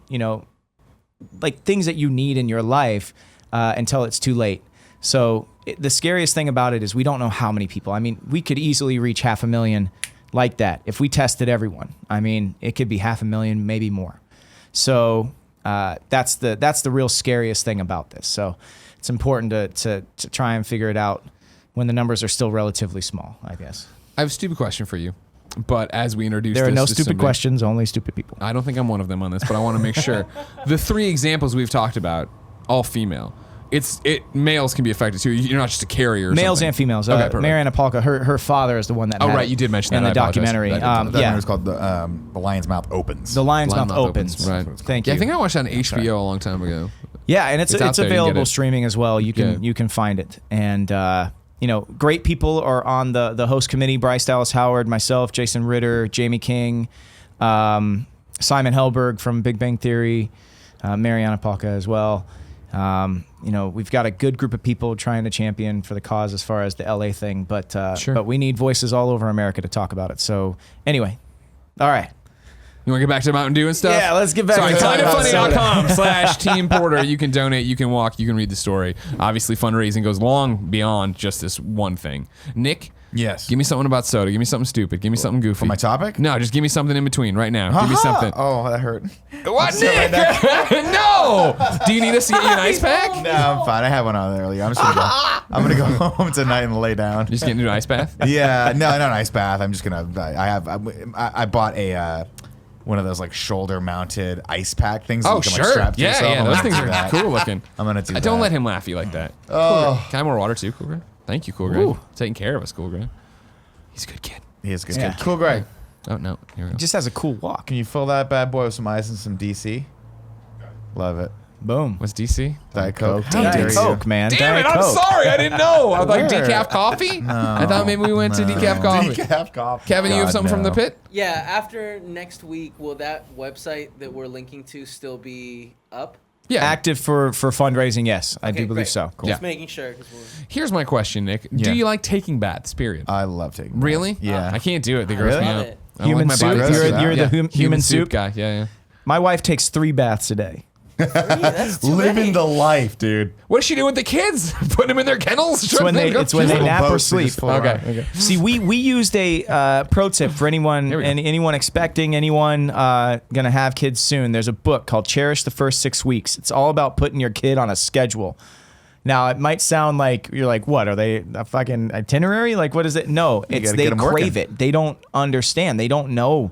like things that you need in your life until it's too late. So the scariest thing about it is we don't know how many people. I mean, we could easily reach 500,000 like that if we tested everyone. I mean, it could be 500,000, maybe more. So that's the real scariest thing about this. So it's important to try and figure it out when the numbers are still relatively small, I guess. I have a stupid question for you. But as we introduce there are this no to stupid somebody- questions, only stupid people. I don't think I'm one of them on this, but I want to make sure. The three examples we've talked about, all female. Males can be affected too. You're not just a carrier. Or Males something. and females. Okay, perfect. Mariana Polka, her father is the one that. Oh, had right, it you did mention in that. the I apologize. documentary. That one was called the Lion's Mouth Opens. The Lion's Blind Mouth Mouth Opens. Right. Thank you. Yeah, I think I watched that on HBO a long time ago. Yeah, and it's out there, you can get available it. streaming as well. You can find it. And great people are on the host committee: Bryce Dallas Howard, myself, Jason Ritter, Jamie King, Simon Helberg from Big Bang Theory, Mariana Polka as well. We've got a good group of people trying to champion for the cause as far as the LA thing, but we need voices all over America to talk about it. So anyway, all right. You want to get back to Mountain Dew and stuff? Yeah, let's get back Sorry, to talking about kindoffunny.com/TeamPorter. You can donate, you can walk, you can read the story. Obviously, fundraising goes long beyond just this one thing. Nick, Yes. give me something about soda. Give me something stupid. Give me something goofy. For my topic? No, just give me something in between right now. Give me something. Oh, that hurt. What, Nick? No. Do you need us to get you an ice pack? No, I'm fine. I had one on earlier. I'm just gonna go. I'm gonna go home tonight and lay down. Just getting into an ice bath? Yeah, no, not an ice bath. I'm just gonna. I bought a one of those like shoulder-mounted ice pack things. Oh, that you can, sure. like, strap to Yeah, yourself. yeah. I'm Those gonna things do are that. cool looking. I'm gonna do that. Don't let him laugh at you like that. Oh, Can I have more water too, Cool Greg? Thank you, Cool Greg. Taking care of us, Cool Greg. He's a good kid. he is good. Yeah. Cool, Greg. Oh, no. Here we go. Just has a cool walk. Can you fill that bad boy with some ice and some DC? Love it. Boom. What's DC? Diet Coke. Diet How dare you. Coke, man. Damn Diet it, I'm Coke. sorry. I didn't know. I was like, Where? decaf coffee? I thought maybe we went to decaf coffee. Decaf coffee. Kevin, you have God, something from the no. pit? Yeah, after next week, will that website that we're linking to still be up? Yeah. Active for fundraising, yes. I do Okay, believe great. so. Cool. Just making sure. 'Cause we're- Here's my question, Nick. Yeah. Do you like taking baths, period? I love taking. Really? baths. Yeah. I can't do it. They gross Really? me Love out. it. I don't Human like my soup? body. You're the Yeah. human soup? guy. Yeah. My wife takes 3 baths a day. That's too Living many. the life, dude. What does she do with the kids? Put them in their kennels? It's when they Little nap or boats that sleep. just float around. Okay. See, we used a pro tip for anyone Here we go. anyone expecting, anyone gonna have kids soon. There's a book called Cherish the First 6 Weeks. It's all about putting your kid on a schedule. Now it might sound like you're like, what are they, a fucking itinerary? Like what is it? No, it's gotta they get 'em crave working. it. They don't understand. They don't know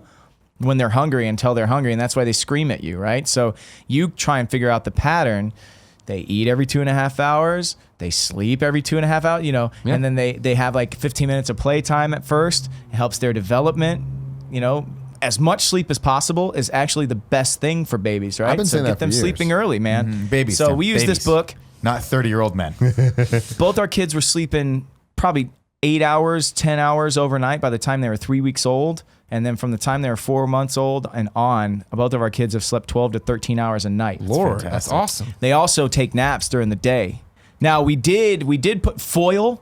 when they're hungry until they're hungry, and that's why they scream at you, right? So you try and figure out the pattern. They eat every 2.5 hours. They sleep every 2.5 hours, Yeah. and then they have like 15 minutes of playtime at first. It helps their development, As much sleep as possible is actually the best thing for babies, right? been so saying get that for them years. sleeping early, man. Babies. So Tim, we use this babies. book. Not 30-year-old men. Both our kids were sleeping probably 8 hours, 10 hours overnight by the time they were 3 weeks old. And then from the time they were 4 months old and on, both of our kids have slept 12 to 13 hours a night. Lord, fantastic. that's awesome. They also take naps during the day. Now we did put foil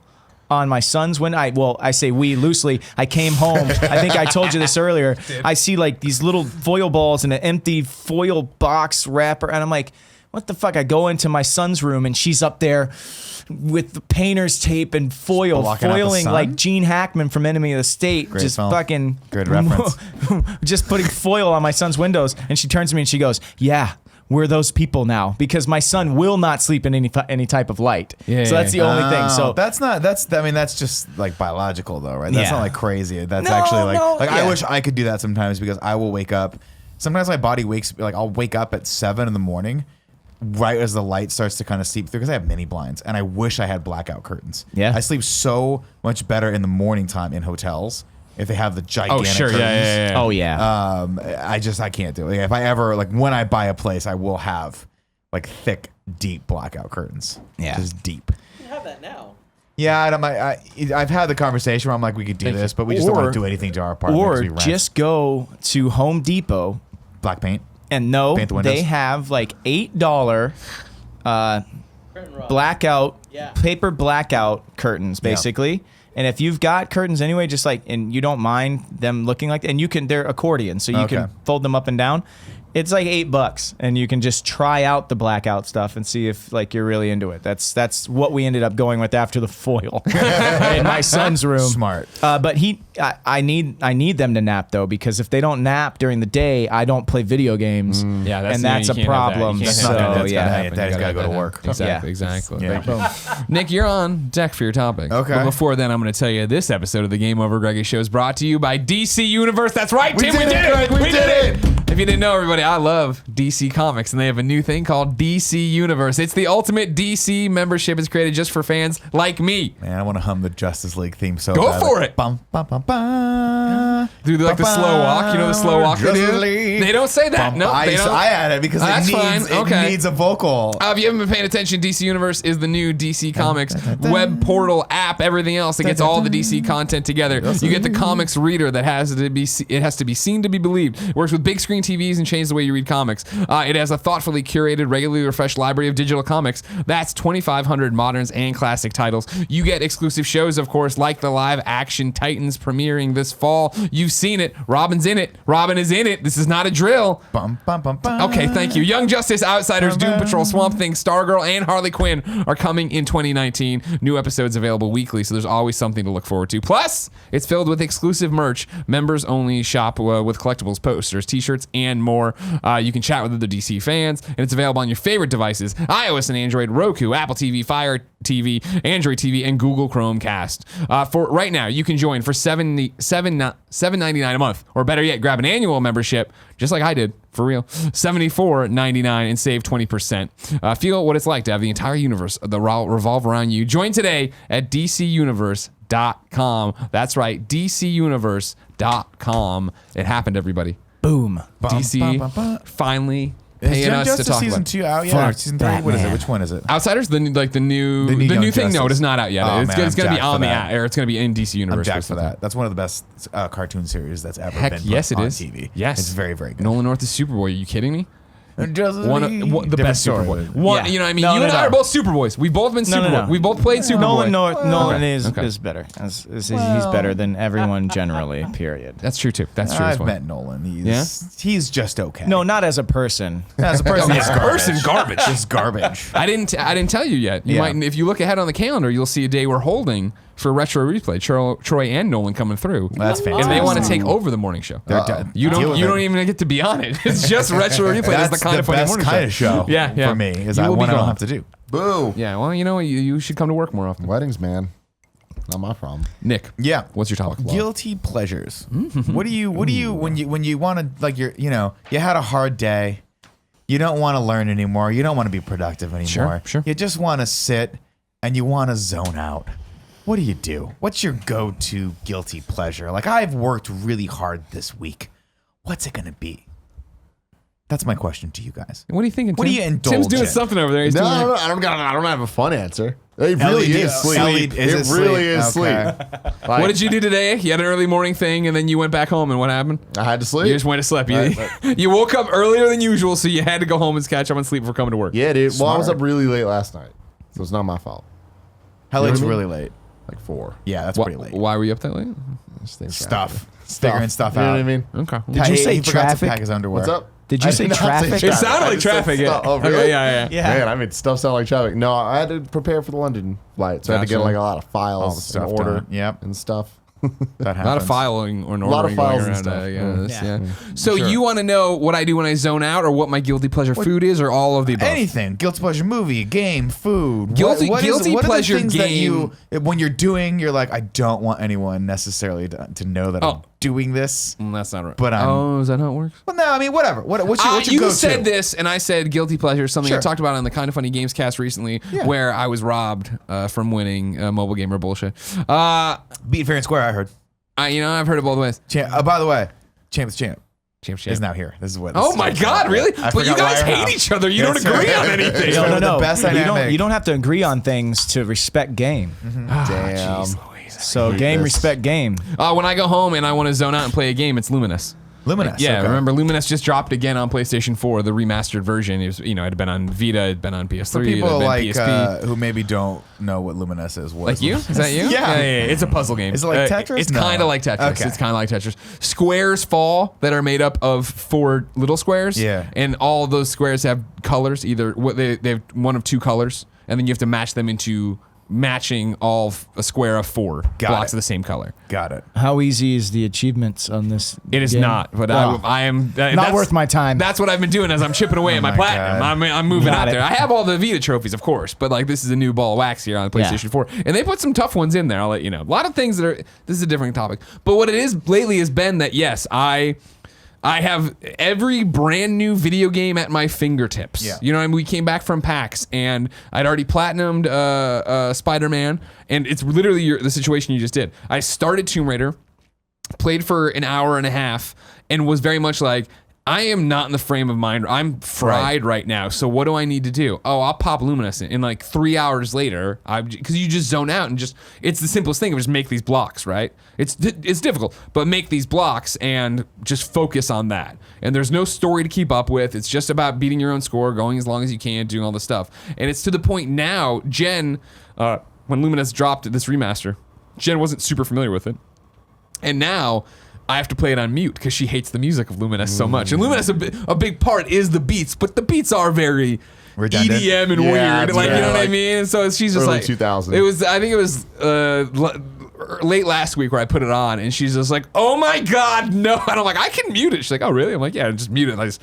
on my son's window. I say we loosely. I came home. I think I told you this earlier. I see like these little foil balls in an empty foil box wrapper, and I'm like, what the fuck? I go into my son's room and she's up there with the painter's tape and foil, Blocking out the foiling sun? like Gene Hackman from Enemy of the State, Great just film. fucking Good reference. just putting foil on my son's windows. And she turns to me and she goes, "Yeah, we're those people now," because my son will not sleep in any type of light. Yeah, so that's the only thing. So that's just like biological though, right? That's Yeah. not like crazy. That's No, actually like no, I yeah. wish I could do that sometimes because I will wake up. Sometimes my body wakes like I'll wake up at 7 in the morning, right as the light starts to kind of seep through because I have mini blinds and I wish I had blackout curtains. Yeah. I sleep so much better in the morning time in hotels if they have the gigantic Oh, sure. curtains. Yeah. oh yeah, I can't do it. If I ever like when I buy a place, I will have like thick, deep blackout curtains. Yeah. Just deep. You have that now. Yeah, I've had the conversation where I'm like, we could do this, but we just don't want to do anything to our apartment. 'cause or we rent. just go to Home Depot black paint. and no, Paint the windows. they have like $8 Curtain rod. blackout Yeah. paper blackout curtains basically. And if you've got curtains anyway, just like, and you don't mind them looking like, and they're accordion, so you Okay. can fold them up and down. It's like $8, and you can just try out the blackout stuff and see if like you're really into it. That's what we ended up going with after the foil in my son's room. Smart. But I need them to nap though, because if they don't nap during the day, I don't play video games. Yeah, that's and the- that's you a can't have that. problem. You can't So have that. That's yeah, gotta happen. happen. Daddy's You gotta go to have work. that. Exactly. Yeah. Exactly. Yeah. Nick, you're on deck for your topic. Okay. But before then, I'm going to tell you this episode of the Game Over Greggy Show is brought to you by DCUniverse. That's right, Tim. We did it. We did it. If you didn't know, everybody, I love DC Comics, and they have a new thing called DCUniverse. It's the ultimate DC membership. It's created just for fans like me. Man, I want to hum the Justice League theme Go bad. for it. Bum, bum, bum, bum. Do like the slow walk. You know the slow walk they Justice do? League. DC? They don't say that. No, they don't. I added it because That's it needs a vocal. If you haven't been paying attention, DCUniverse is the new DC Comics web portal app. Everything else, it gets all the DC content together. You get the comics reader that has to be seen to be believed. It works with big screen TVs and changes the way you read comics. It has a thoughtfully curated, regularly refreshed library of digital comics. That's 2,500 moderns and classic titles. You get exclusive shows, of course, like the live action Titans premiering this fall. You've seen it. Robin's in it. Robin is in it. This is not a drill. Bum, bum, bum, bum. Okay, thank you. Young Justice, Outsiders, Doom Patrol, Swamp Thing, Stargirl, and Harley Quinn are coming in 2019. New episodes available weekly, so there's always something to look forward to. Plus, it's filled with exclusive merch, members-only shop with collectibles, posters, t-shirts, and more. You can chat with other DC fans, and it's available on your favorite devices: iOS and Android, Roku, Apple TV, Fire TV, Android TV, and Google Chromecast. For right now, you can join for $7.99 a month, or better yet, grab an annual membership, just like I did, for real, $74.99, and save 20%. Feel what it's like to have the entire universe revolve around you. Join today at DCUniverse.com. That's right, DCUniverse.com. It happened, everybody. Boom. DC finally Is paying Young us Justice to talk season about 2 out yet? Or Fuck season 3? What is it? Batman. Which one is it? Outsiders, the new Young thing. No, Justice. it is not out yet. Oh, it's man, going I'm to be jacked on for the that. app, or it's going to be in DC I'm Universe. jacked for that. That's one of the best cartoon series that's ever Heck, been yes, put it on is. TV. Yes, It's very, very good. Nolan North is Superboy. Are you kidding me? The Different best story. Superboy. One, Yeah. you know what I mean? No, you no, and I no. are both Superboys. We've both been No, Superboy. no, no. We both played Superboy. Nolan is Okay. better. He's better than everyone generally, period. That's true, too. That's true as I've well. met Nolan. He's just okay. No, not as a person. as a person, he's garbage. Person garbage. Just garbage. I didn't tell you yet. You Yeah. might, if you look ahead on the calendar, you'll see a day we're holding for Retro Replay. Troy and Nolan coming through. That's And fantastic. they want to take over the morning show. You Deal don't with you it. don't even get to be on it. It's just Retro Replay. That's the kind of funny best morning kind show. of show. Yeah, yeah. For me, is You that will be one I don't gone. have to do. Boo. Yeah, well, you know, you should come to work more often. Weddings, man. Not my problem. Nick, Yeah. what's your topic? Guilty pleasures. What do you when you want to, like, you had a hard day, you don't want to learn anymore, you don't want to be productive anymore. Sure. You just want to sit and you want to zone out. What do you do? What's your go-to guilty pleasure? Like, I've worked really hard this week. What's it gonna be? That's my question to you guys. What are you thinking? What Tim? do you indulge Tim's doing in? something over there. He's No, doing I don't have a fun answer. It really LED is sleep. LED is It it really sleep? is sleep. Okay. Like, What did you do today? You had an early morning thing, and then you went back home, and what happened? I had to sleep. You just went to sleep. You, Right, you woke up earlier than usual, so you had to go home and catch up on sleep before coming to work. Yeah, dude. Well, I was Smart. up really late last night, so it's not my fault. How You know late's what I mean? really late? Like 4. Yeah, that's Why, pretty late. why were you up that late? Just things Stuff. happen. Figuring stuff You know out. what I mean? Okay. Did you say he forgot to traffic? pack his underwear. What's up? Did you I say did not traffic? It sounded I like just said traffic. Yeah. stuff. Oh, really? Okay, yeah. Yeah. Man, I made stuff sound like traffic. No, I had to prepare for the London flight, so I had to Gotcha. get like a lot of All the files stuff in order done. Yep. and stuff. That A lot of happens. filing or A lot of ordering files going and around. stuff. Yeah. Yeah. So Sure. you want to know what I do when I zone out, or what my guilty pleasure food is, or all of the above? Anything. Guilty pleasure movie, game, food. Guilty- what guilty what are pleasure the things that you, game- when you're doing, you're like, I don't want anyone necessarily to know that I'm Oh. doing this. That's not right. But I'm- oh, is that how it works? Well, no, I mean, whatever. What's your You go-to? said this, and I said guilty pleasure, something I Sure. talked about on the Kind of Funny Games cast recently, Yeah. where I was robbed from winning mobile gamer bullshit. Beat fair and square, I heard. I've heard it both ways. By the way, Champ is Champ. Champ. Is now here. This is what. Oh my God! Really? I But you forgot guys why or hate how. each other. You don't Yes, agree sir. on anything. It's No, one no, of the no. best You dynamic. don't have to agree on things to respect game. Damn. So game, this. respect game. When I go home and I want to zone out and play a game, it's Luminous. Luminous. Yeah, okay. remember Luminous just dropped again on PlayStation 4, the remastered version. It was, it had been on Vita, it had been on PS3, For it people had been like PSP. who maybe don't know what Luminous is, what Like you? Is that you? Yeah. It's a puzzle game. Is it like Tetris? It's No. kind of like Tetris. Okay. It's kind of like Tetris. Squares fall that are made up of 4 little squares. Yeah. And all of those squares have colors. Either they have one of 2 colors, and then you have to match them into matching a square of 4 Got blocks it. of the same color. Got it. How easy is the achievements on this? It is game? not, but Wow. I am Not worth my time. That's what I've been doing as I'm chipping away at my my platinum. God. I'm moving Got out it. there. I have all the Vita trophies, of course, but like this is a new ball of wax here on the PlayStation 4, and they put some tough ones in there. I'll let you know. A lot of things that are. This is a different topic, but what it is lately has been that yes, I have every brand new video game at my fingertips. Yeah. You know, we came back from PAX and I'd already platinumed Spider-Man, and it's literally the situation you just did. I started Tomb Raider, played for an hour and a half, and was very much like, I am not in the frame of mind. I'm fried right now. So what do I need to do? Oh, I'll pop Luminescent. And like 3 hours later, because you just zone out and it's the simplest thing of just make these blocks, right? It's difficult, but make these blocks and just focus on that. And there's no story to keep up with. It's just about beating your own score, going as long as you can, doing all this stuff. And it's to the point now, Jen, when Luminous dropped this remaster, Jen wasn't super familiar with it. And now I have to play it on mute because she hates the music of Luminous so much. And Luminous, a big part is the beats, but the beats are very redundant. EDM and weird. Like, you know what I mean? And so she's just early like, 2000. I think it was late last week where I put it on, and she's just like, oh my God, no. And I'm like, I can mute it. She's like, oh, really? I'm like, yeah, just mute it. And I just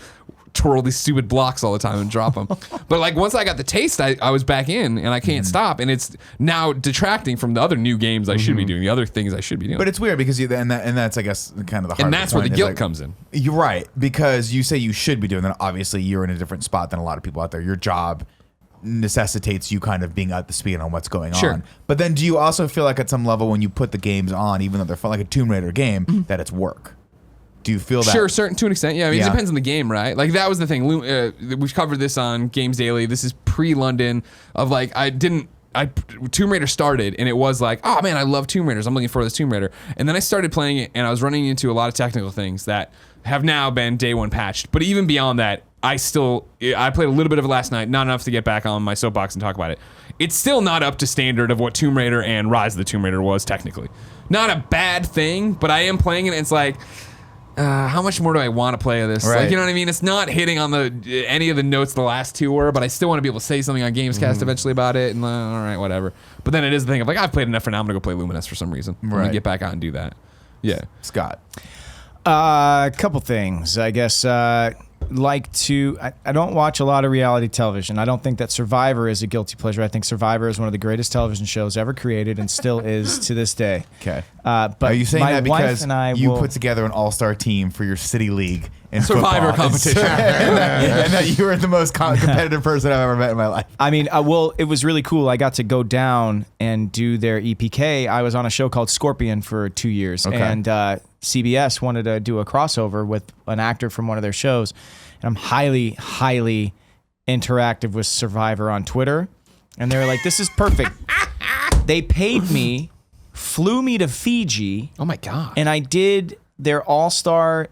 twirl these stupid blocks all the time and drop them. But like once I got the taste, I was back in, and I can't stop, and it's now detracting from the other new games I should be doing, the other things I should be doing. But it's weird because and that's I guess kind of the heart. And that's of the where the point, guilt comes in. You're right, because you say you should be doing that. Obviously, you're in a different spot than a lot of people out there. Your job necessitates you kind of being up to speed on what's going on. But then do you also feel like at some level when you put the games on, even though they're fun, like a Tomb Raider game, that it's work? Do you feel that? Sure, to an extent. Yeah, I mean, it depends on the game, right? Like, that was the thing. We've covered this on Games Daily. This is pre-London of, like, Tomb Raider started, and it was like, oh, man, I love Tomb Raiders. I'm looking for this Tomb Raider. And then I started playing it, and I was running into a lot of technical things that have now been day one patched. But even beyond that, I played a little bit of it last night, not enough to get back on my soapbox and talk about it. It's still not up to standard of what Tomb Raider and Rise of the Tomb Raider was, technically. Not a bad thing, but I am playing it, and it's like, how much more do I want to play of this? Right. Like, you know what I mean? It's not hitting on any of the notes the last two were, but I still want to be able to say something on Gamescast eventually about it. And all right, whatever. But then it is the thing of like, I've played enough, and now I'm gonna go play Luminous for some reason. I'm gonna get back out and do that. Yeah, Scott. A couple things, I guess. I don't watch a lot of reality television. I don't think that Survivor is a guilty pleasure. I think Survivor is one of the greatest television shows ever created and still is to this day. Okay. But are you saying my that wife because and I you will, put together an all-star team for your city league in Survivor football competition. and that you were the most competitive person I've ever met in my life? I mean, it was really cool. I got to go down and do their EPK. I was on a show called Scorpion for 2 years, and CBS wanted to do a crossover with an actor from one of their shows. And I'm highly, highly interactive with Survivor on Twitter. And they were like, this is perfect. They paid me, flew me to Fiji. Oh my God. And I did their all-star,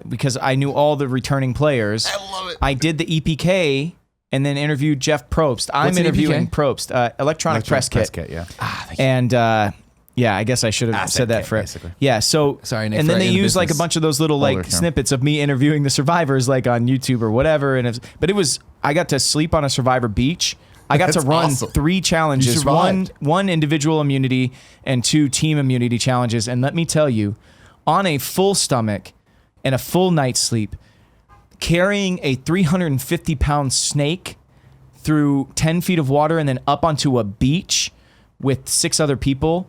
because I knew all the returning players. I love it. I did the EPK and then interviewed Jeff Probst. I'm What's an interviewing EPK? Probst, electronic press kit. Yeah. And yeah, I guess I should have said that kit, for basically. Yeah, so Sorry, Nick, and for then they in the use like a business. bunch of those little like Older term. snippets of me interviewing the survivors like on YouTube or whatever. And I got to sleep on a survivor beach. I got to That's run awesome. 3 You challenges, survived. one individual immunity and 2 team immunity challenges. And let me tell you, on a full stomach and a full night's sleep, carrying a 350-pound snake through 10 feet of water and then up onto a beach with 6 other people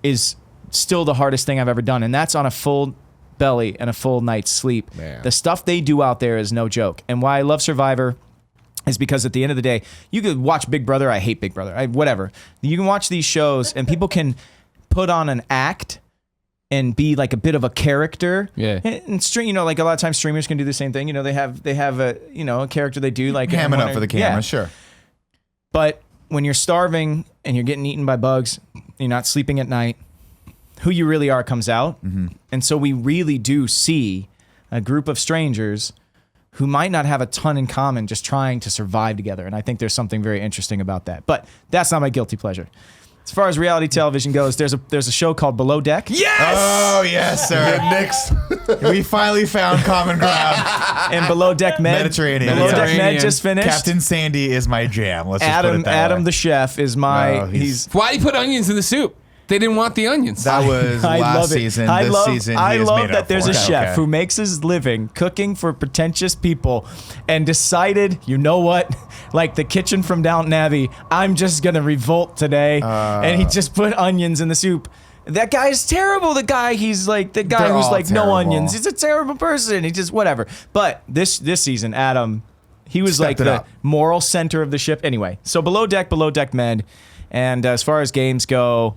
is still the hardest thing I've ever done. And that's on a full belly and a full night's sleep. Man. The stuff they do out there is no joke. And why I love Survivor is because at the end of the day, you could watch Big Brother. I hate Big Brother. Whatever. You can watch these shows and people can put on an act and be like a bit of a character. Yeah. And stream, like a lot of times streamers can do the same thing. They have a, a character they do like Hamming up for the camera, Yeah. sure. But when you're starving and you're getting eaten by bugs, you're not sleeping at night, who you really are comes out. Mm-hmm. And so we really do see a group of strangers who might not have a ton in common just trying to survive together. And I think there's something very interesting about that. But that's not my guilty pleasure. As far as reality television goes, there's a show called Below Deck. Yes! Oh, yes, sir. Nick's. We finally found common ground. And Below Deck Med. Mediterranean. Below Deck Mediterranean. Med just finished. Captain Sandy is my jam. Let's just put Adam it that way. the chef is my Oh, he's- Why do you put onions in the soup? They didn't want the onions. That was I last love it. season. I This love, season, I he has love made that up there's for a it. chef Okay. who makes his living cooking for pretentious people and decided, you know what? Like the kitchen from Downton Abbey, I'm just going to revolt today. And he just put onions in the soup. That guy is terrible. The guy who's They're all all no terrible. onions. He's a terrible person. He just whatever. But this season, Adam, he was Stepped like it the up. moral center of the ship. Anyway, so Below Deck Med. And as far as games go,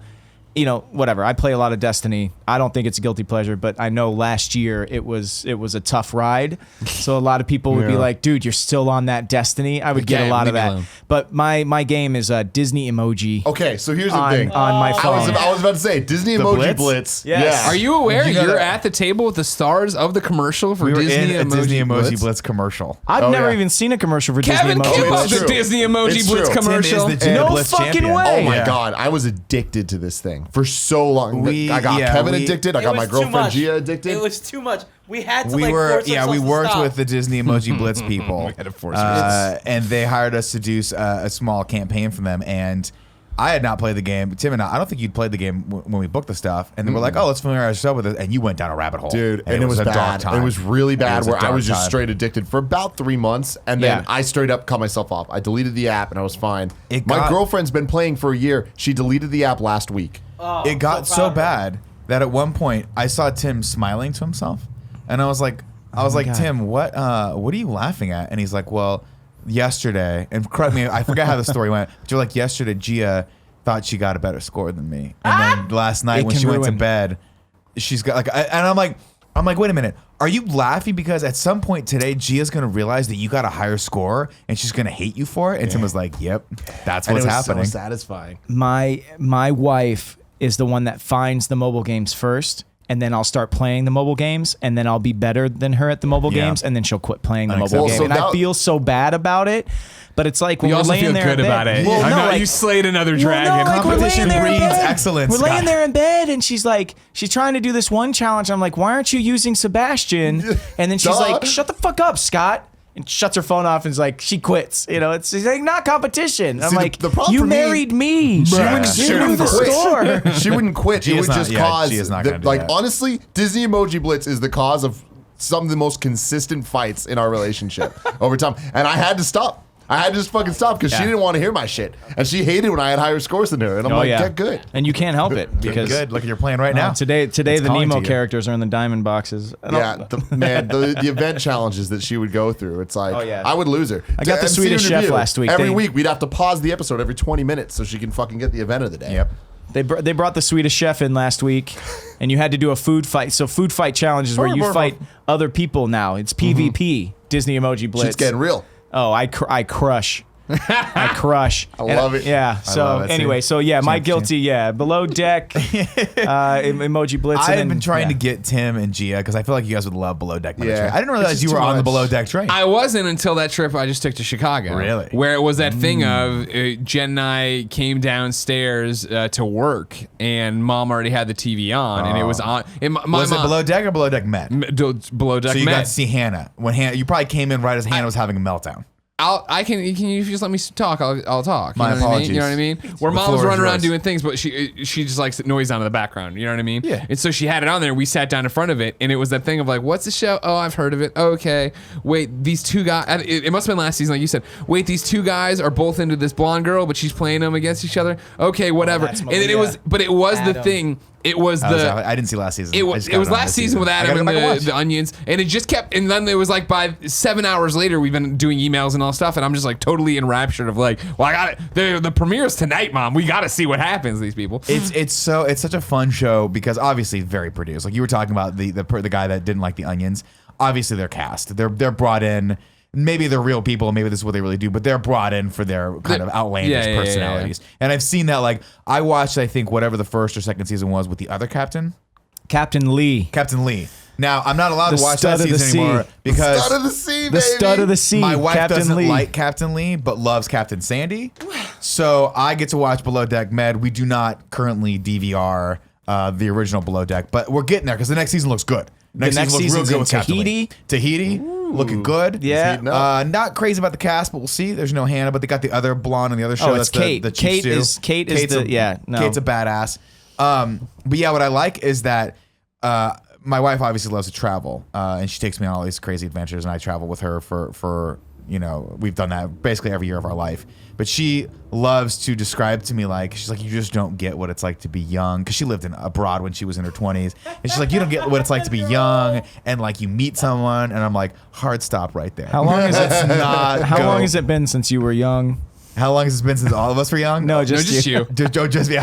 whatever. I play a lot of Destiny. I don't think it's a guilty pleasure, but I know last year it was a tough ride. So a lot of people would be like, dude, you're still on that Destiny. I would get a lot of that. But my game is Disney emoji. Okay, so here's the thing. On my phone. I was about to say Disney emoji Blitz. Yes. Are you aware you're at the table with the stars of the commercial for We were Disney in a Disney Emoji Blitz commercial. I've never even seen a commercial for Kevin Disney came emoji. up with the Disney Emoji It's Blitz true. commercial. Tim is the Gina No Blitz fucking champion. way. Oh my Yeah. God, I was addicted to this thing for so long. I got Kevin addicted. I got my girlfriend Gia addicted. It was too much. We had to We like were, force we ourselves to worked stop. with the Disney Emoji Blitz people, We had to force and they hired us to do a small campaign for them. And I had not played the game. Tim and I don't think you'd played the game when we booked the stuff. And they were like, "Oh, let's familiarize yourself with it." And you went down a rabbit hole, Dude, and it was a dark bad. time. It was really bad where I was just dark time. straight addicted for about 3 months. And then I straight up cut myself off. I deleted the app and I was fine. My girlfriend's been playing for a year. She deleted the app last week. Oh, It got so so proud of her. bad that at one point I saw Tim smiling to himself, and I was like, God. Tim, what are you laughing at? And he's like, well, yesterday, and correct me, I forget how the story went, but you're like, yesterday Gia thought she got a better score than me, and then last night It when can she went to ruin. bed, she's got like, and I'm like, wait a minute. Are you laughing because at some point today, Gia's going to realize that you got a higher score and she's going to hate you for it? And Tim was like, yep, that's And what's it was happening. so satisfying. My wife is the one that finds the mobile games first, and then I'll start playing the mobile games, and then I'll be better than her at the mobile Yeah. games, and then she'll quit playing the mobile Unacceptable. game. So And I now- feel so bad about it, but it's like when You we're also laying feel there good in bed, about it. Well, I no, know like, you slayed another well, dragon. no, like we're Competition laying there in breeds bed. excellence, We're laying Scott. there in bed, and she's trying to do this one challenge. I'm like, why aren't you using Sebastian? And then she's Duh. like, shut the fuck up, Scott. And shuts her phone off and is like, she quits. It's like not competition. I'm See, like, the problem you for me- married me. She Bruh. wouldn't, You she knew wouldn't the quit. score. She wouldn't quit. It Gia's would not- just yeah, cause, Gia's not gonna do like that. honestly, Disney Emoji Blitz is the cause of some of the most consistent fights in our relationship over time. And I had to stop. I had to just fucking stop because she didn't want to hear my shit, and she hated when I had higher scores than her. And I'm like, get good. And you can't help it because Good. Look at you're playing right now. Today It's the calling Nemo to you. characters are in the diamond boxes. Yeah, the event challenges that she would go through. It's like, Oh, yeah. I would lose her. I got the MC Swedish Chef Review, last week. Every They- week, we'd have to pause the episode every 20 minutes so she can fucking get the event of the day. Yep. They brought the Swedish Chef in last week, and you had to do a food fight. So food fight challenge is where you fight other people now. It's PvP. Disney Emoji Blitz. Shit's getting real. Oh, I crush. I crush. I love it. Yeah. So love it. anyway, so yeah, my Champ, guilty. Yeah, below deck, Emoji Blitz. I and have been then- trying yeah. to get Tim and Gia because I feel like you guys would love Below Deck. Yeah. I didn't realize It's you just were too on the much. Below Deck train. I wasn't until that trip I just took to Chicago. Really? Where it was that thing of Jen and I came downstairs to work, and Mom already had the TV on, and it was on. And my was it mom, Below Deck or Below Deck Med? Below Deck So you Med. got to see Hannah when Hannah. You probably came in right as Hannah was having a meltdown. Can you just let me talk? I'll talk. My you know What I mean? You know what I apologies. mean? Where The mom's floor is running around yours. doing things, but she just likes noise on in the background. You know what I mean? Yeah. And so she had it on there. We sat down in front of it, and it was that thing of like, what's the show? Oh, I've heard of it. Okay. Wait, these two guys. It must have been last season, like you said. Wait, these two guys are both into this blonde girl, but she's playing them against each other. Okay, whatever. that's and then it Malia. was, but it was the Adam. thing. It was I didn't see last season. It I was just got on last this season with I Adam gotta and go back and watch. the onions, and it just kept. And then it was like by 7 hours later, we've been doing emails and all stuff, and I'm just like totally enraptured of like, well, I got it. The premiere's tonight, Mom. We got to see what happens to these people. It's such a fun show because obviously very produced. Like you were talking about the guy that didn't like the onions. Obviously they're cast. They're brought in. Maybe they're real people. Maybe this is what they really do. But they're brought in for their kind of outlandish yeah, personalities. And I've seen that. Like I watched, I think whatever the first or second season was with the other captain, Captain Lee. Captain Lee. Now I'm not allowed The to watch stud that of the season anymore sea. because Stud of the sea, baby. The stud of the sea. my wife Captain doesn't Lee. like Captain Lee, but loves Captain Sandy. So I get to watch Below Deck Med. We do not currently DVR the original Below Deck, but we're getting there because the next season looks good. next looks season's in with Captain Lee. Tahiti, looking good. Yeah. heating up. Not crazy about the cast, but we'll see. There's no Hannah, but they got the other blonde on the other show. Oh, it's That's Kate. The chief Kate stew. Kate is Kate's the- yeah, no. Kate's a badass. But yeah, what I like is that my wife obviously loves to travel, and she takes me on all these crazy adventures, and I travel with her for we've done that basically every year of our life. But she loves to describe to me like, she's like, you just don't get what it's like to be young, because she lived abroad when she was in her 20s, and she's like, you don't get what it's like to be young, and like you meet someone, and I'm like, hard stop right there. How long is it? Let's not How go. long has it been since you were young? How long has it been since all of us were young? No, No, just you. Just be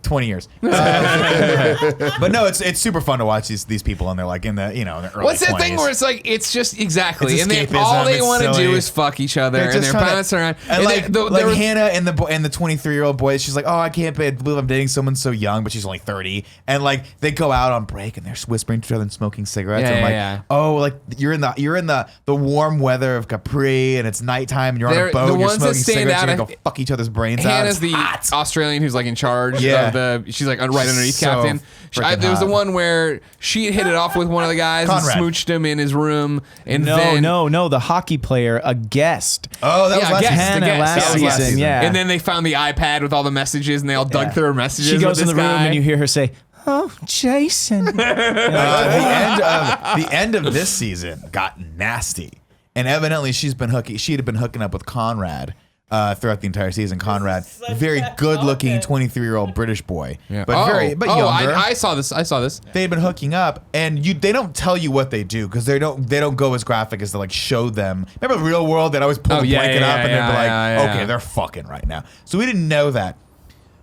20 years. But no, it's super fun to watch these people, and they're like in the in their early What's that 20s. thing where it's like it's just exactly, It's and escapism, all they it's want to silly. do is fuck each other, and they're bouncing around. And like, there was- Hannah and the 23-year-old boy, she's like, oh, I can't believe I'm dating someone so young, but she's only 30. And like they go out on break and they're whispering to each other and smoking cigarettes. Yeah, and I'm yeah, like, yeah. oh, like you're in the warm weather of Capri, and it's nighttime, and you're on They're- a boat, the and you're ones that smoking stand cigarettes, out, you're gonna go fuck each other's brains out. Hannah's It's the hot. Australian who's like in charge Yeah. of the. She's like right underneath So Captain. freaking There was the hot. one where she hit it off with one of the guys Conrad. and smooched him in his room, and No, then no, the hockey player, a guest. Oh, that was Yeah, last guess, season. Hannah the guess. last That was last season, yeah. And then they found the iPad with all the messages, and they all dug Yeah. through her messages. She goes with in this the room guy. and you hear her say, "Oh, Jason." The end of this season got nasty, and evidently she had been hooking up with Conrad throughout the entire season. Conrad, very good-looking 23-year-old British boy, but younger. I saw this. They've been hooking up, and they don't tell you what they do because they don't go as graphic as to like show them. Remember the Real World? They'd always pull the blanket up and they'd be like, okay, they're fucking right now. So we didn't know that.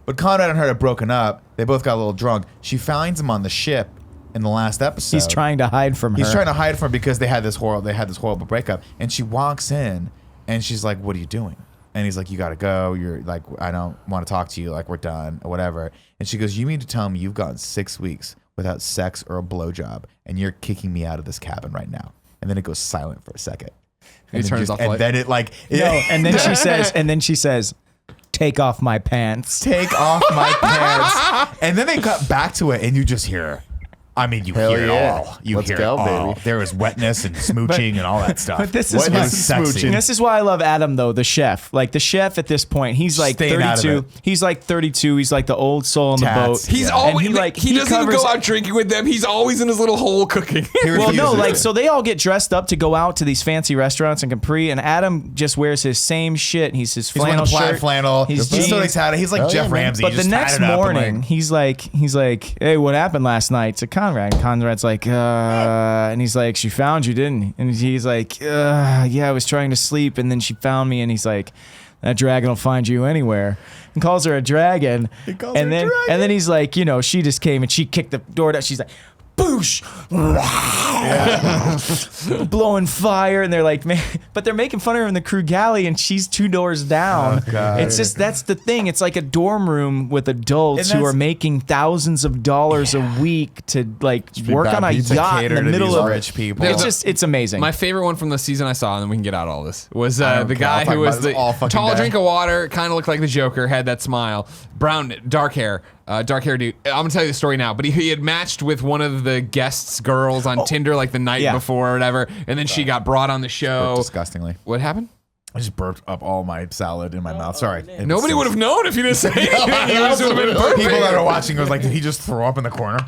But Conrad and her had broken up. They both got a little drunk. She finds him on the ship in the last episode. He's trying to hide from her. He's trying to hide from her because they had this horrible breakup. And she walks in and she's like, "What are you doing?" And he's like, "You gotta go. You're like, I don't want to talk to you. Like, we're done or whatever." And she goes, "You mean to tell me you've gone 6 weeks without sex or a blowjob, and you're kicking me out of this cabin right now?" And then it goes silent for a second. He turns off the light. then it like and then she says, "Take off my pants." take off my pants. And then they cut back to it, and you just hear. I mean, you Hell hear it yeah. all. You Let's hear go, it all. baby. There was wetness and smooching and all that stuff. But this is It why, was sexy. this is why I love Adam though, the chef. Like the chef at this point, he's like Staying out of 32. it. He's like 32. He's like the old soul on the Tats. boat. He's Yeah. always And he doesn't even go out drinking with them. He's always in his little hole cooking. He Well, no, refuses like it. so they all get dressed up to go out to these fancy restaurants in Capri, and Adam just wears his same shit. He's his He's wearing flannel the plaid shirt, flannel. his He's still jeans. tatted. He's like Hell Jeff yeah, man. Ramsey. But He the just next tatted up and, morning, like, he's like, "Hey, what happened last night?" To Conrad. Conrad's like, and he's like, "She found you, didn't he?" And he's like, "Yeah, I was trying to sleep, and then she found me." And he's like, "That dragon will find you anywhere." And calls her a dragon. calls her a and then dragon. and then he's like, she just came and she kicked the door down. She's like, boosh, blowing fire, and they're like, man, but they're making fun of her in the crew galley, and she's 2 doors down. Oh, God. It's just that's the thing. It's like a dorm room with adults And who are that's- making thousands of dollars a week to like be work bad on a pizza. yacht in cater the to middle these of rich people. It's amazing. My favorite one from the season I saw, and then we can get out all this, was I don't the care. I'll guy talk who about was this the all fucking tall day. drink of water, kind of looked like the Joker, had that smile, brown, dark hair dude. I'm gonna tell you the story now, but he had matched with one of the guests' girls on Tinder like the night Yeah. before or whatever, and then she got brought on the show. disgustingly. What happened? I just burped up all my salad in my mouth. Sorry. It's Nobody so- would have known if you didn't say anything. You would have been People perfect. that are watching was like, did he just throw up in the corner?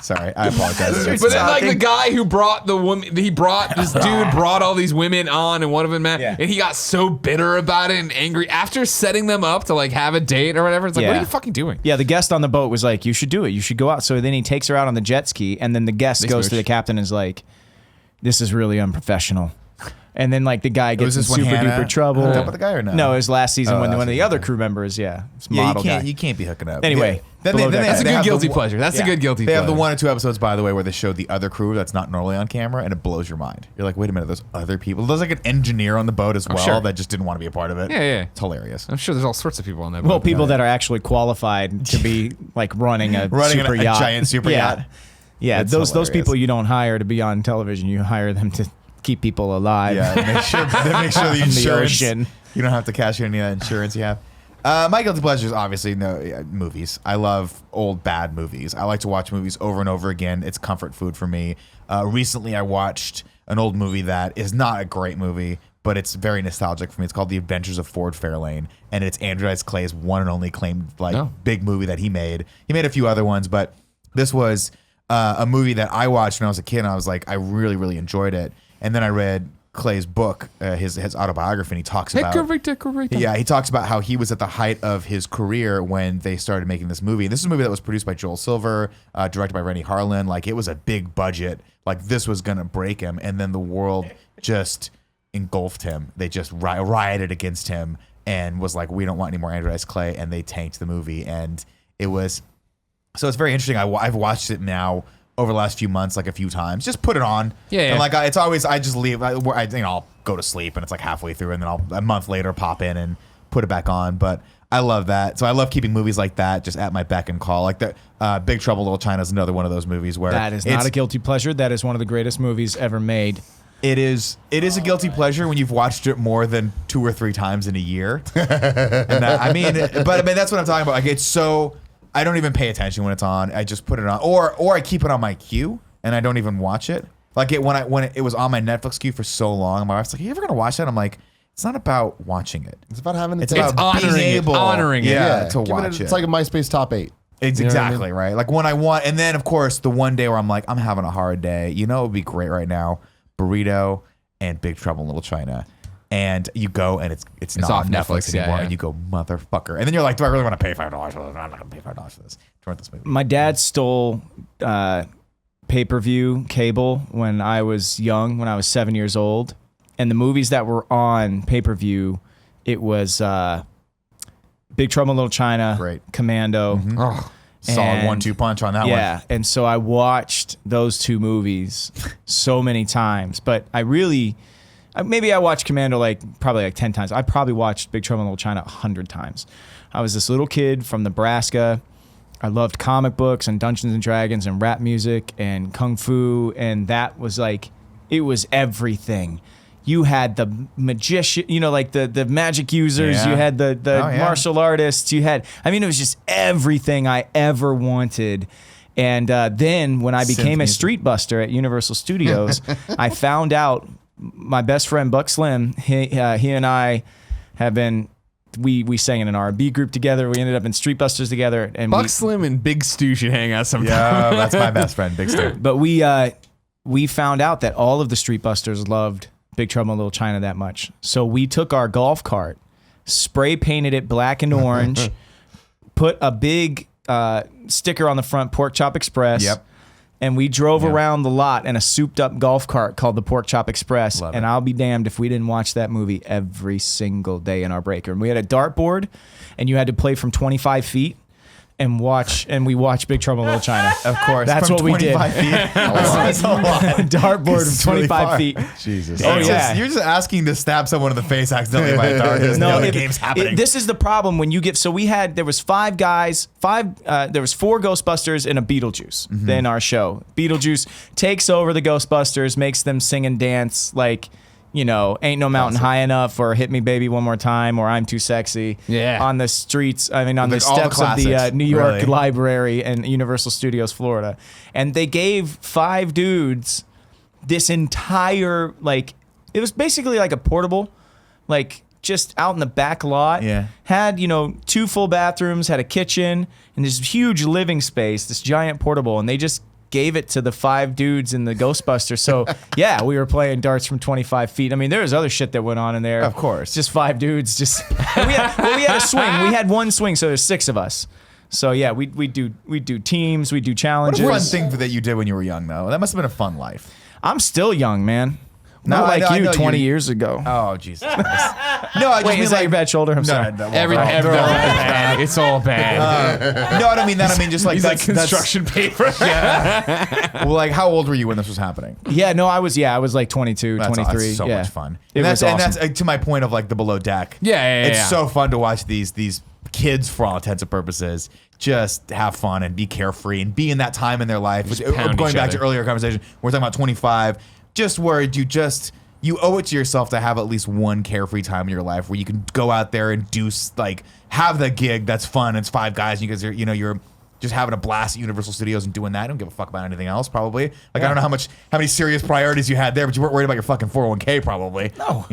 Sorry, I apologize. But then, like the guy who brought the woman, this dude brought all these women on, and one of them, Yeah. and he got so bitter about it and angry after setting them up to like have a date or whatever. It's like, what Yeah. are you fucking doing? Yeah, the guest on the boat was like, "You should do it. You should go out." So then he takes her out on the jet ski, and then the guest They goes to smooch. the captain and is like, "This is really unprofessional." And then like the guy Was gets in this when super Hannah duper trouble. hooked up with the guy or no? No, it was last season Oh, when last one of the season, other okay. crew members, it's Yeah, model you guy. can't be hooking up. Anyway, Then below they deck. That's a they good have the guilty one- pleasure. That's a good guilty They pleasure. have the 1 or 2 episodes, by the way, where they show the other crew that's not normally on camera, and it blows your mind. You're like, wait a minute, there's other people. There's like an engineer on the boat as well sure. that just didn't want to be a part of it. Yeah, yeah. It's hilarious. I'm sure there's all sorts of people on that. Well, boat. people that are actually qualified to be like running a super a yacht. giant super yeah. yacht. Yeah, It's those hilarious. people you don't hire to be on television. You hire them to keep people alive. Yeah, make sure the In the insurance. ocean. You don't have to cash in any of that insurance you have. My guilty pleasure is obviously movies. I love old bad movies. I like to watch movies over and over again. It's comfort food for me. Recently, I watched an old movie that is not a great movie, but it's very nostalgic for me. It's called The Adventures of Ford Fairlane, and it's Andrew Dice Clay's one and only claimed big movie that he made. He made a few other ones, but this was a movie that I watched when I was a kid, and I was like, I really, really enjoyed it. And then I read Clay's book, his autobiography, and he talks about he talks about how he was at the height of his career when they started making this movie. And this is a movie that was produced by Joel Silver, directed by Rennie Harlan. Like, it was a big budget. Like, this was gonna break him, and then the world just engulfed him. They just rioted against him and was like, we don't want any more Andrew Dice Clay, and they tanked the movie. And it was So it's very interesting. I've watched it now over the last few months, like a few times. Just put it on. Yeah. And like it's always, I just leave. I'll go to sleep and it's like halfway through, and then I'll a month later pop in and put it back on. But I love that. So I love keeping movies like that just at my beck and call. Like the Big Trouble in Little China is another one of those movies where That is not a guilty pleasure. That is one of the greatest movies ever made. It is a guilty pleasure when you've watched it more than 2 or 3 times in a year. And that's what I'm talking about. Like it's so, I don't even pay attention when it's on. I just put it on, or I keep it on my queue and I don't even watch it. Like when it was on my Netflix queue for so long, my wife's like, "Are you ever gonna watch that?" I'm like, "It's not about watching it. It's about having It's time. about being able, honoring it. to Give watch it. It's like a MySpace top 8. It's You know what I exactly right. Like when I want, and then of course the one day where I'm like, I'm having a hard day. You know, it would be great right now. Burrito and Big Trouble in Little China. And you go and it's not off on Netflix Netflix, anymore, yeah. and you go, motherfucker. And then you're like, do I really want to pay $5 for this? I'm not gonna pay $5 for this. To rent this movie. My dad stole pay-per-view cable when I was young, when I was 7 years old. And the movies that were on pay-per-view, it was Big Trouble in Little China, Great. Commando. Oh, Solid And- 1-2 punch on that one. Yeah, and so I watched those 2 movies so many times. But maybe I watched Commando probably like 10 times. I probably watched Big Trouble in Little China 100 times. I was this little kid from Nebraska. I loved comic books and Dungeons and Dragons and rap music and kung fu, and that was it was everything. You had the magician, like the magic users. Yeah. You had the Oh, yeah. martial artists. It was just everything I ever wanted. And then when I became a music. street buster at Universal Studios, I found out my best friend Buck Slim, he and I have been, we sang in an R&B group together. We ended up in Street Busters together. And Buck Slim and Big Stu should hang out sometime. Yeah, that's my best friend, Big Stu. But we found out that all of the Street Busters loved Big Trouble in Little China that much. So we took our golf cart, spray painted it black and orange, put a big sticker on the front, Pork Chop Express. Yep. And we drove around the lot in a souped up golf cart called the Pork Chop Express. Love and it. I'll be damned if we didn't watch that movie every single day in our break room. We had a dartboard, and you had to play from 25 feet. And we watched Big Trouble in Little China. Of course. That's from what we did. 25 feet. That's a lot. Dartboard It's from really 25 far. feet. Jesus. Oh, It's yeah. just- you're just asking to stab someone in the face accidentally by a dart. There's no, the game's happening. This is the problem when you get. So there was 5 guys. There was 4 Ghostbusters and a Beetlejuice in our show. Beetlejuice takes over the Ghostbusters, makes them sing and dance like, Ain't No Mountain High Enough, or Hit Me Baby One More Time, or I'm Too Sexy. Yeah. On the streets, on the all the steps of the classics, New York really. Library and Universal Studios, Florida. And they gave 5 dudes this entire, it was basically like a portable, just out in the back lot. Yeah. Had, 2 full bathrooms, had a kitchen, and this huge living space, this giant portable, and they just gave it to the 5 dudes in the Ghostbusters. So yeah, we were playing darts from 25 feet. I mean, there was other shit that went on in there. Of course. Just 5 dudes. We had a swing. We had one swing, so there's 6 of us. So yeah, we do teams, we do What challenges. a fun thing that you did when you were young, though. That must have been a fun life. I'm still young, man. No, Not I know- I like you know 20 you- years ago. Oh, Jesus Christ. No, I just Wait, mean is that your bad shoulder? I'm sorry. well, Every they're all- every they're all bad. It's all bad. No, I don't mean that. I mean just like He's like that's construction paper. Well, like how old were you when this was happening? Yeah, no, I was like 22, That's 23. so yeah. much fun. It And was that's awesome. and that's to my point of like the below deck. Yeah, It's yeah. so fun to watch these kids, for all intents and purposes, just have fun and be carefree and be in that time in their life. Just Which, pound going each back other. to earlier conversation, we're talking about 25, just where you owe it to yourself to have at least one carefree time in your life where you can go out there and do have the gig that's fun. It's 5 guys, and you guys are you're just having a blast at Universal Studios and doing that. I don't give a fuck about anything else, probably. I don't know how many serious priorities you had there, but you weren't worried about your fucking 401k, probably. No.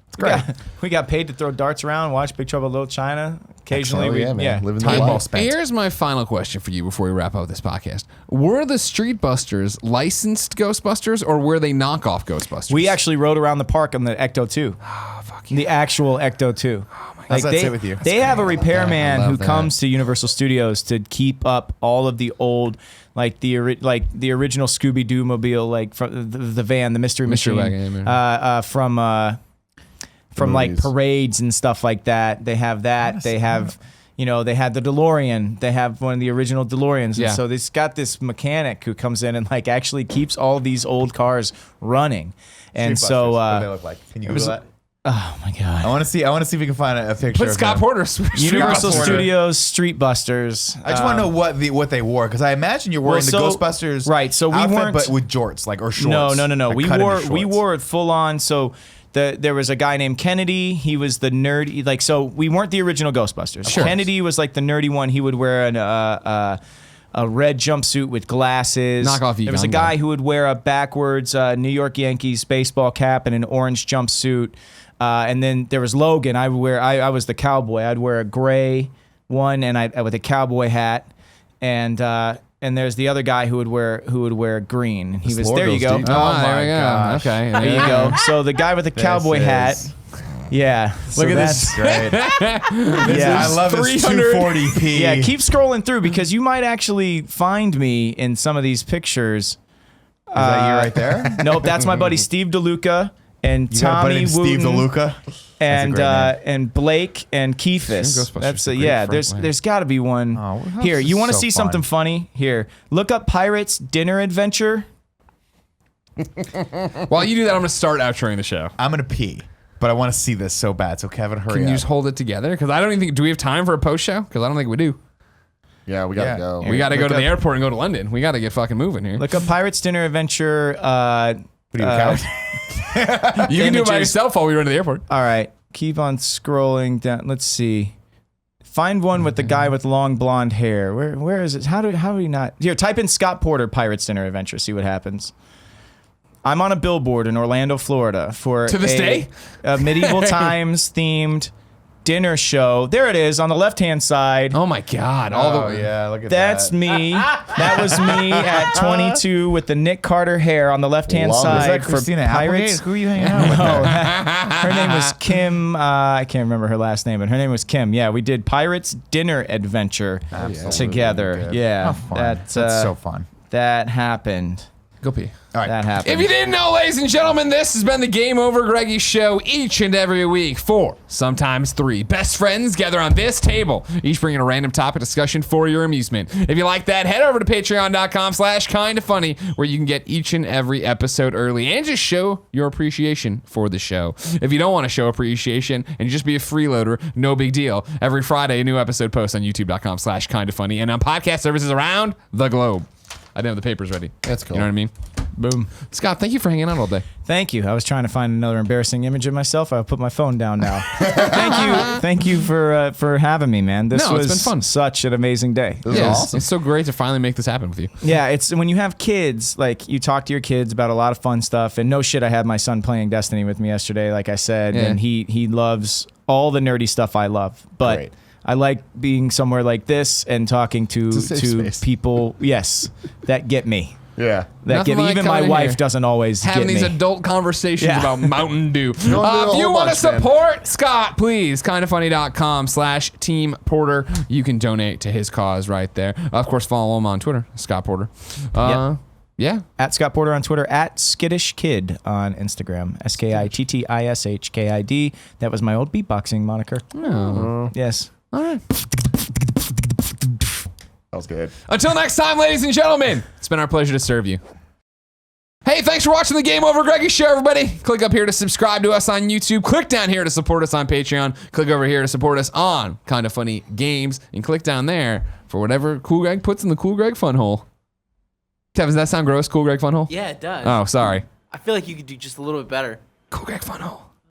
It's great. We got paid to throw darts around, watch Big Trouble in Little China. Occasionally, Oh, yeah, man. Living the Time life. well spent. Here's my final question for you before we wrap up this podcast. Were the Street Busters licensed Ghostbusters, or were they knockoff Ghostbusters? We actually rode around the park on the Ecto 2. Oh, fuck The actual Ecto 2. How's that sit with you? They have a repairman I love who that. comes to Universal Studios to keep up all of the old, the original Scooby Doo mobile, from the van, the Mystery Machine, Wagon, from like movies. parades and stuff like that. They have that. They have, they had the DeLorean. They have one of the original DeLoreans. Yeah. And so it's got this mechanic who comes in and like actually keeps all these old cars running. And so what do they look like? Can you Google that? oh my God. I want to see if we can find a picture. Put of Scott them. Porter. Universal Street Studios Street Busters. I just want to know what they wore because I imagine you're wearing the Ghostbusters right. So we outfit, weren't, but with jorts or shorts. No. Like We cut into we shorts. wore it full on. So there was a guy named Kennedy. He was the nerdy. So we weren't the original Ghostbusters. Sure. Kennedy was like the nerdy one. He would wear a red jumpsuit with glasses. Knock off There was a Egon guy guy. who would wear a backwards New York Yankees baseball cap and an orange jumpsuit. And then there was Logan. I was the cowboy. I'd wear a gray one and with a cowboy hat. And there's the other guy who would wear green. And he was there. You go. Deep. Oh, there my we go. gosh. Okay. There you go. So the guy with the cowboy hat. Yeah. Look at this. Great. Yeah. I love this 240p. Yeah, keep scrolling through because you might actually find me in some of these pictures. Is that you right there? Nope, that's my buddy Steve DeLuca and You gotta put Tommy in Steve Wooten DeLuca. and great name. and Blake and Keithus. Ghostbusters That's is a great yeah. front line. There's got to be one Oh, well, here. this You is want to so see fun. something funny? Here, look up Pirates Dinner Adventure. While you do that, I'm going to start outroing the show. I'm gonna pee, but I want to see this so bad. So Kevin, hurry Can up. you just hold it together? Because I don't even think. Do we have time for a post show? Because I don't think we do. Yeah, we gotta Yeah. go. We got to go look to the up- airport and go to London. We got to get fucking moving here. Look up Pirates Dinner Adventure. What are you, a coward? You can do it by images. yourself while we run to the airport. All right, keep on scrolling down. Let's see. Find one with the guy with long blonde hair. Where is it? How do we not? Here, type in Scott Porter Pirates Dinner Adventure. See what happens. I'm on a billboard in Orlando, Florida for To this day? a medieval times themed dinner show. There it is on the left-hand side. Oh my God! Oh yeah, look at That's that. me. That was me at 22 with the Nick Carter hair on the left-hand Love it. Is side that for Christina Pirates. Applegate? Who are you hanging out with? No, her name was Kim. I can't remember her last name, but her name was Kim. Yeah, we did Pirates Dinner Adventure together. Yeah, How fun. that's so fun. That happened. Go pee. All right. That happened. If you didn't know, ladies and gentlemen, this has been the Game Over Greggy show each and every week. 4, sometimes 3 best friends gather on this table, each bringing a random topic discussion for your amusement. If you like that, head over to patreon.com/kindafunny, where you can get each and every episode early and just show your appreciation for the show. If you don't want to show appreciation and just be a freeloader, no big deal. Every Friday, a new episode posts on youtube.com/kindafunny and on podcast services around the globe. I didn't have the papers ready. That's cool. You know what I mean? Boom. Scott, thank you for hanging out all day. Thank you. I was trying to find another embarrassing image of myself. I'll put my phone down now. Thank you for having me, man. This No, it's was been fun. Such an amazing day. This is awesome. It's so great to finally make this happen with you. Yeah, it's when you have kids, like you talk to your kids about a lot of fun stuff. And no shit, I had my son playing Destiny with me yesterday, like I said, Yeah. and he loves all the nerdy stuff I love. But Great. I like being somewhere like this and talking to It's a safe space. people, yes, that get me. Yeah. That Nothing get me. like Even my coming in wife here, doesn't always having get these me. adult conversations Yeah. about Mountain Dew. do the If you whole want to bunch, man. support Scott, please, kindafunny.com/TeamPorter. You can donate to his cause right there. Of course, follow him on Twitter, Scott Porter. Yeah. At Scott Porter on Twitter, at Skittish Kid on Instagram, SKITTISHKID. That was my old beatboxing moniker. Oh. Yes. All right. That was good. Until next time, ladies and gentlemen, it's been our pleasure to serve you. Hey, thanks for watching the Game Over Greggy show, everybody. Click up here to subscribe to us on YouTube. Click down here to support us on Patreon. Click over here to support us on Kinda Funny Games. And click down there for whatever Cool Greg puts in the Cool Greg fun hole. Kevin, does that sound gross, Cool Greg fun hole? Yeah, it does. Oh, sorry. I feel like you could do just a little bit better. Cool Greg fun hole.